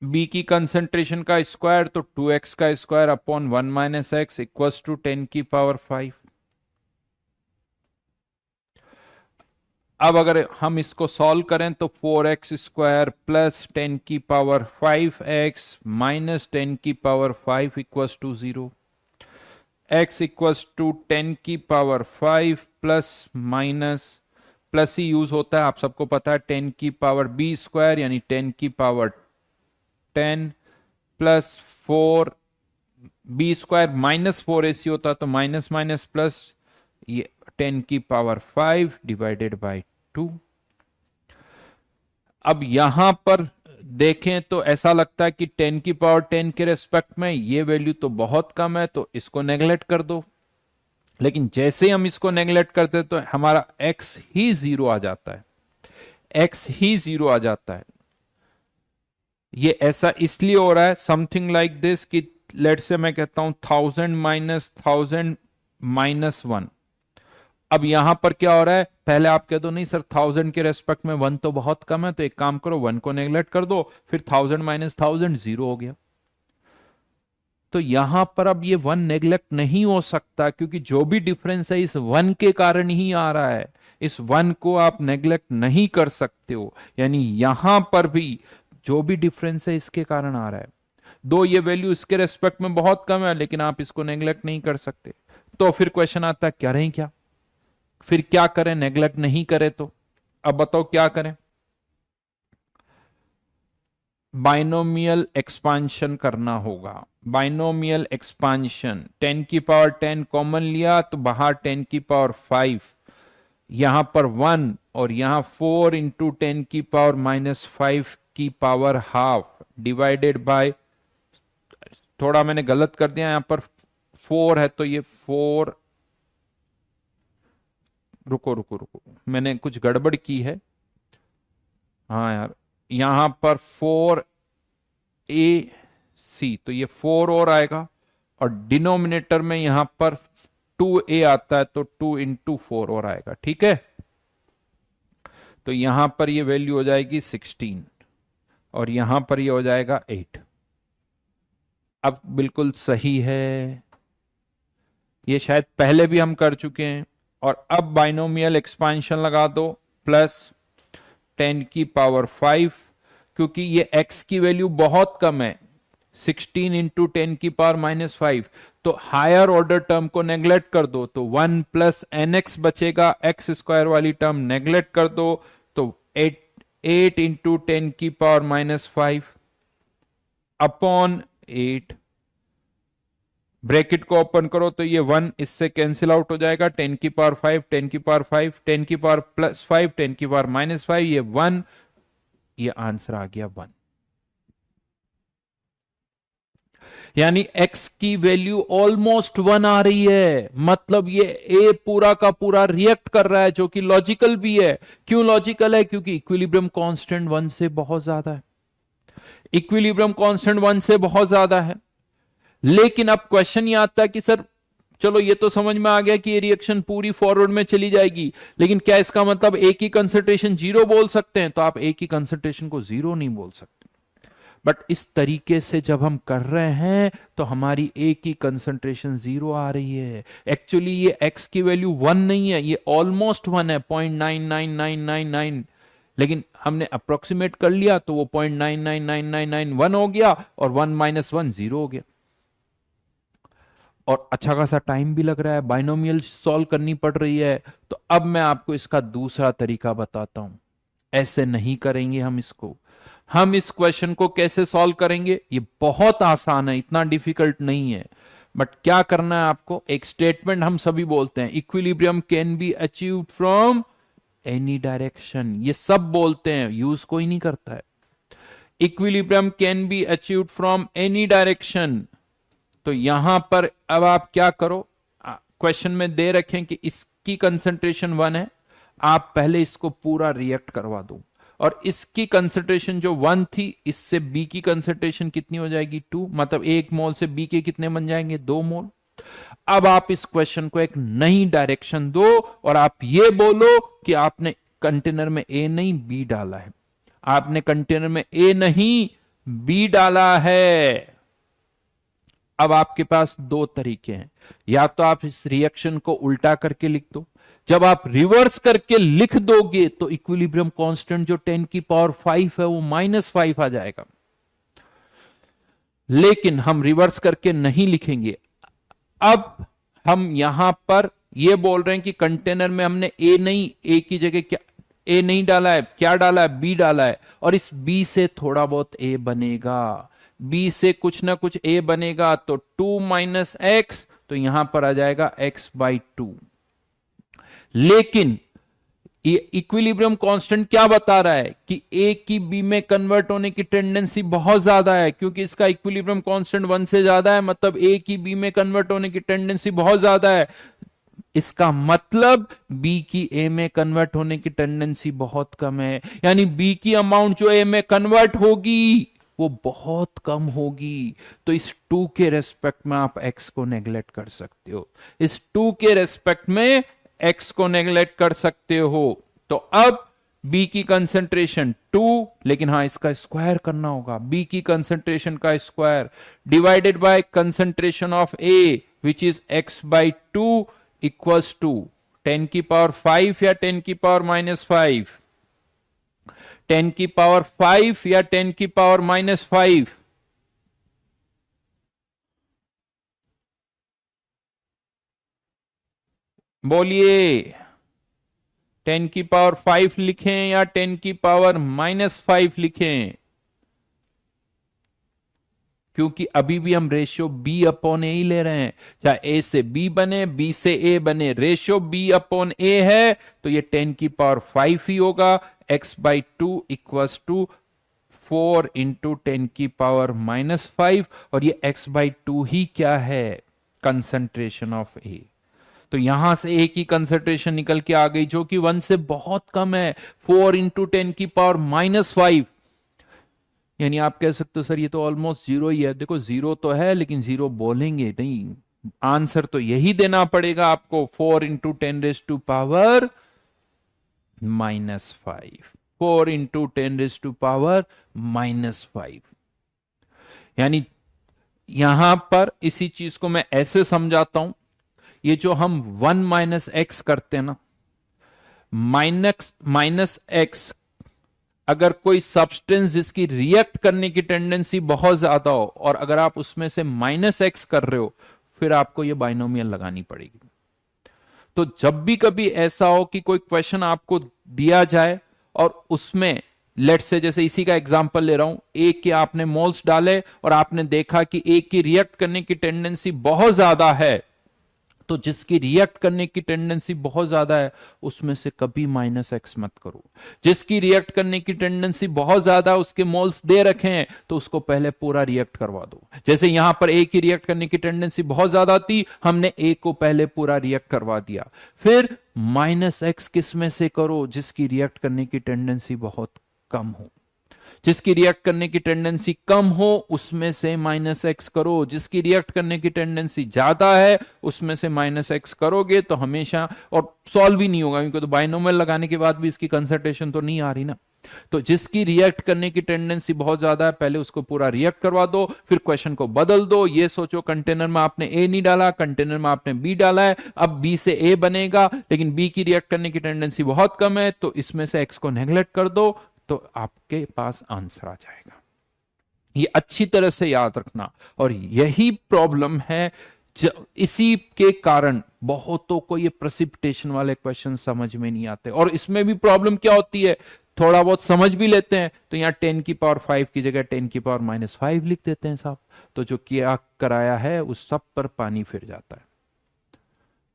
बी की कंसंट्रेशन का स्क्वायर तो 2x का square upon 1 - x equals to 10⁵। अब अगर हम इसको सॉल्व करें तो 4x² plus 10⁵x minus 10⁵ equals to 0। x equals to 10⁵ plus minus, plus ही यूज होता है आप सबको पता है, 10⁵b² यानी 10⁵10 प्लस 4b² -4ac होता तो माइनस माइनस प्लस, ये 10⁵ डिवाइडेड बाय 2। अब यहां पर देखें तो ऐसा लगता है कि 10⁻10 के रेस्पेक्ट में ये वैल्यू तो बहुत कम है, तो इसको नेगलेक्ट कर दो। लेकिन जैसे हम इसको नेगलेक्ट करते तो हमारा x ही 0 आ जाता है, x ही 0 आ जाता है। ये ऐसा इसलिए हो रहा है समथिंग लाइक दिस कि लेट से मैं कहता हूं 1000 - 1000 -1। अब यहां पर क्या हो रहा है, पहले आप कह दो नहीं सर 1000 के रेस्पेक्ट में 1 तो बहुत कम है, तो एक काम करो 1 को नेगलेक्ट कर दो, फिर 1000 - 1000 0 हो गया। तो यहां पर अब ये 1 नेग्लेक्ट नहीं हो सकता, क्योंकि जो भी डिफरेंस है इस 1 के कारण ही आ रहा है। इस 1 को आप नेग्लेक्ट नहीं कर सकते हो, यानी यहां पर भी जो भी डिफरेंस है इसके कारण आ रहा है। दो ये वैल्यू इसके रेस्पेक्ट में बहुत कम है, लेकिन आप इसको नेग्लेक्ट नहीं कर सकते। तो फिर क्वेश्चन आता है करें क्या, फिर क्या करें, नेग्लेक्ट नहीं करें तो। अब बताओ क्या करें। बाइनोमियल एक्सपांशन करना होगा। बाइनोमियल एक्सपांशन, 10 की पावर 10 कॉमन लिया तो बाहर 10 की पावर 5, यहां पर 1 और यहां 4 इंटू 10 की पावर -5 की पावर हाफ डिवाइडेड बाय, थोड़ा मैंने गलत कर दिया, यहां पर 4 है तो ये 4, रुको रुको रुको, मैंने कुछ गड़बड़ की है। हाँ यार, यहां पर 4ac, तो ये 4 और आएगा, और डिनोमिनेटर में यहां पर 2a आता है तो 2 इंटू 4 और आएगा। ठीक है, तो यहां पर ये वैल्यू हो जाएगी 16 और यहां पर ये हो जाएगा 8। अब बिल्कुल सही है, ये शायद पहले भी हम कर चुके हैं। और अब बाइनोमियल एक्सपांशन लगा दो, प्लस 10 की पावर 5, क्योंकि ये x की वैल्यू बहुत कम है, 16 इंटू 10 की पावर -5, तो हायर ऑर्डर टर्म को नेग्लेक्ट कर दो तो 1 प्लस nx बचेगा, x स्क्वायर वाली टर्म नेग्लेक्ट कर दो तो 8 इंटू 10 की पावर -5 अपॉन 8, ब्रैकेट को ओपन करो तो ये 1 इससे कैंसिल आउट हो जाएगा, 10 की पावर 5, 10 की पावर 5, 10 की पावर +5, 10 की पावर -5, ये 1, ये आंसर आ गया 1। यानी x की वैल्यू ऑलमोस्ट 1 आ रही है, मतलब ये a पूरा का पूरा रिएक्ट कर रहा है, जो कि लॉजिकल भी है। क्यों लॉजिकल है? क्योंकि इक्विलिब्रियम कांस्टेंट 1 से बहुत ज्यादा है, इक्विलिब्रियम कांस्टेंट 1 से बहुत ज्यादा है। लेकिन अब क्वेश्चन ये आता है कि सर चलो ये तो समझ में आ गया कि ये रिएक्शन पूरी फॉरवर्ड में चली जाएगी, लेकिन क्या इसका मतलब एक ही कंसंट्रेशन 0 बोल सकते हैं? तो आप एक ही कंसंट्रेशन को 0 नहीं बोल सकते। बट इस तरीके से जब हम कर रहे हैं तो हमारी एक ही कंसंट्रेशन 0 आ रही है। एक्चुअली ये x की वैल्यू 1 नहीं है, ये ऑलमोस्ट 1 है, 0.99999, लेकिन हमने अप्रोक्सीमेट कर लिया तो वो 0.999991 हो गया और 1 - 1 0 हो गया। और अच्छा खासा टाइम भी लग रहा है, बाइनोमियल सॉल्व करनी पड़ रही है। तो अब मैं आपको इसका दूसरा तरीका बताता हूं। ऐसे नहीं करेंगे हम इसको। हम इस क्वेश्चन को कैसे सॉल्व करेंगे? ये बहुत आसान है, इतना डिफिकल्ट नहीं है। बट क्या करना है आपको, एक स्टेटमेंट हम सभी बोलते हैं, equilibrium can be achieved from any direction. ये सब बोलते हैं, यूज कोई नहीं करता है। Equilibrium can be achieved from any direction. तो यहां पर अब आप क्या करो, क्वेश्चन में दे रखें कि इसकी कंसंट्रेशन 1 है, आप पहले इसको पूरा रिएक्ट करवा दो, और इसकी कंसंट्रेशन जो 1 थी, इससे बी की कंसंट्रेशन कितनी हो जाएगी 2, मतलब 1 मोल से बी के कितने बन जाएंगे 2 मोल। अब आप इस क्वेश्चन को एक नई डायरेक्शन दो और आप ये बोलो कि आपने कंटेनर में ए नहीं बी डाला है, आपने कंटेनर में ए नहीं बी डाला है। अब आपके पास दो तरीके हैं, या तो आप इस रिएक्शन को उल्टा करके लिख दो। जब आप रिवर्स करके लिख दोगे तो इक्विलिब्रियम कांस्टेंट जो 10 की पावर 5 है वो -5 आ जाएगा। लेकिन हम रिवर्स करके नहीं लिखेंगे। अब हम यहां पर ये बोल रहे हैं कि कंटेनर में हमने ए नहीं, ए की जगह क्या ए नहीं डाला है, क्या डाला है बी डाला है, और इस बी से थोड़ा बहुत ए बनेगा, बी से कुछ ना कुछ ए बनेगा, तो 2 - x, तो यहां पर आ जाएगा x/2। लेकिन ये इक्विलिब्रियम कांस्टेंट क्या बता रहा है कि ए की बी में कन्वर्ट होने की टेंडेंसी बहुत ज्यादा है, क्योंकि इसका इक्विलिब्रियम कांस्टेंट 1 से ज्यादा है, मतलब ए की बी में कन्वर्ट होने की टेंडेंसी बहुत ज्यादा है। इसका मतलब बी की ए में कन्वर्ट होने की टेंडेंसी बहुत कम है, यानी बी की अमाउंट जो ए में कन्वर्ट होगी वो बहुत कम होगी। तो इस 2 के रेस्पेक्ट में आप x को नेग्लेक्ट कर सकते हो, इस 2 के रेस्पेक्ट में x को नेग्लेक्ट कर सकते हो। तो अब b की कंसंट्रेशन टू, लेकिन हाँ इसका स्क्वायर करना होगा, बी की कंसंट्रेशन का square divided by concentration of A which is x by two equals to 10⁵ या 10⁻⁵, 10⁵ या 10⁻⁵। बोलिए, 10⁵ लिखें या 10⁻⁻5 लिखें? क्योंकि अभी भी हम रेशियो बी अपॉन ए ही ले रहे हैं, चाहे ए से बी बने बी से ए बने, रेशियो बी अपॉन ए है तो ये 10⁵ ही होगा। X by two equals to 4 × 10⁻⁻5, और ये x बाई टू ही क्या है, कंसंट्रेशन ऑफ ए। तो यहां से ए की कंसंट्रेशन निकल के आ गई जो कि 1 से बहुत कम है, 4 × 10⁻⁻5। यानी आप कह सकते हो सर ये तो ऑलमोस्ट जीरो ही है। देखो जीरो तो है लेकिन जीरो बोलेंगे नहीं, आंसर तो यही देना पड़ेगा आपको, 4 × 10⁻⁻5, 4 × 10⁻⁻5। यानी यहां पर इसी चीज को मैं ऐसे समझाता हूं, ये जो हम 1 - x करते हैं ना, माइनस एक्स, अगर कोई सब्सटेंस जिसकी रिएक्ट करने की टेंडेंसी बहुत ज्यादा हो और अगर आप उसमें से -x कर रहे हो, फिर आपको ये बाइनोमियल लगानी पड़ेगी। तो जब भी कभी ऐसा हो कि कोई क्वेश्चन आपको दिया जाए और उसमें लेट से, जैसे इसी का एग्जांपल ले रहा हूं, ए के आपने मोल्स डाले और आपने देखा कि ए की रिएक्ट करने की टेंडेंसी बहुत ज्यादा है, तो जिसकी रिएक्ट करने की टेंडेंसी बहुत ज्यादा है उसमें से कभी -x मत करो। जिसकी रिएक्ट करने की टेंडेंसी बहुत ज्यादा, उसके मोल्स दे रखे हैं, तो उसको पहले पूरा रिएक्ट करवा दो। जैसे यहां पर ए की रिएक्ट करने की टेंडेंसी बहुत ज्यादा थी, हमने ए को पहले पूरा रिएक्ट करवा दिया। फिर -x किस में से करो, जिसकी रिएक्ट करने की टेंडेंसी बहुत कम हो। जिसकी रिएक्ट करने की टेंडेंसी कम हो उसमें से -x करो, जिसकी रिएक्ट करने की टेंडेंसी ज्यादा है उसमें से -x करोगे तो हमेशा, और सॉल्व ही नहीं होगा क्योंकि तो बाइनोमियल लगाने के बाद भी इसकी कंसंट्रेशन तो नहीं आ रही ना। तो जिसकी रिएक्ट करने की टेंडेंसी बहुत ज्यादा है पहले उसको पूरा रिएक्ट करवा दो, फिर क्वेश्चन को बदल दो। ये सोचो कंटेनर में आपने ए नहीं डाला, कंटेनर में आपने बी डाला है, अब बी से ए बनेगा लेकिन बी की रिएक्ट करने की टेंडेंसी बहुत कम है, तो इसमें से एक्स को नेग्लेक्ट कर दो तो आपके पास आंसर आ जाएगा। ये अच्छी तरह से याद रखना, और यही प्रॉब्लम है। इसी के कारण बहुतों को ये प्रेसिपिटेशन वाले क्वेश्चन समझ में नहीं आते, और इसमें भी प्रॉब्लम क्या होती है, थोड़ा बहुत समझ भी लेते हैं तो यहां 10⁵ की जगह 10⁻⁻5 लिख देते हैं साहब, तो जो किया कराया है उस सब पर पानी फिर जाता है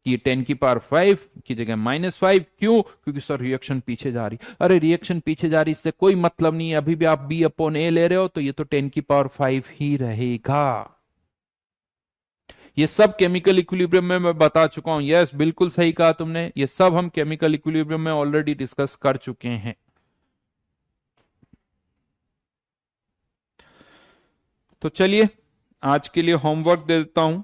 कि 10⁵ की जगह -5 क्यों, क्योंकि सर रिएक्शन पीछे जा रही। अरे रिएक्शन पीछे जा रही इससे कोई मतलब नहीं है, अभी भी आप बी अपॉन ए ले रहे हो तो ये तो 10⁵ ही रहेगा। ये सब केमिकल इक्विलिब्रियम में मैं बता चुका हूं। यस बिल्कुल सही कहा तुमने, ये सब हम केमिकल इक्विलिब्रियम में ऑलरेडी डिस्कस कर चुके हैं। तो चलिए आज के लिए होमवर्क दे देता हूं।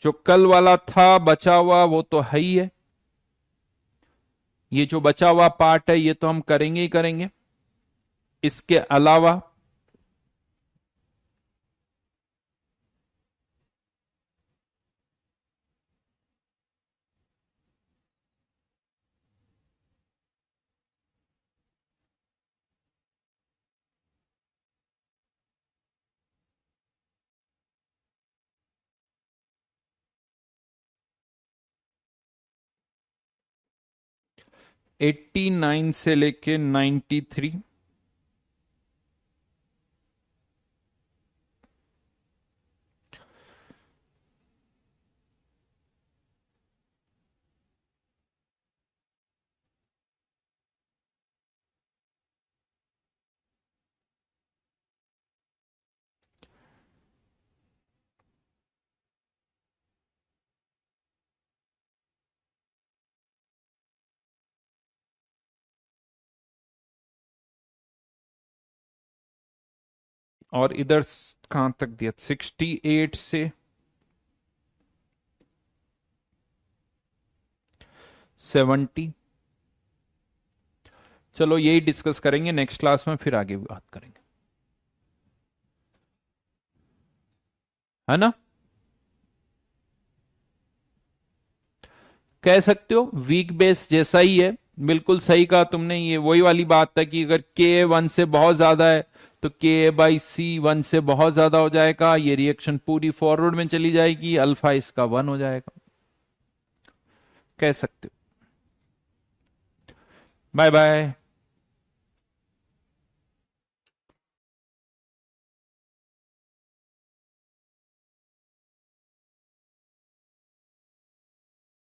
जो कल वाला था बचा हुआ वो तो है ही है, ये जो बचा हुआ पार्ट है ये तो हम करेंगे ही करेंगे। इसके अलावा एट्टी 89 से लेके 93, और इधर कहां तक दिया, 68 से 70। चलो यही डिस्कस करेंगे नेक्स्ट क्लास में, फिर आगे बात करेंगे, है ना। कह सकते हो वीक बेस जैसा ही है, बिल्कुल सही कहा तुमने। ये वही वाली बात है कि अगर के 1 से बहुत ज्यादा है तो के बाई सी 1 से बहुत ज्यादा हो जाएगा, ये रिएक्शन पूरी फॉरवर्ड में चली जाएगी, अल्फा इसका 1 हो जाएगा, कह सकते हो। Bye bye.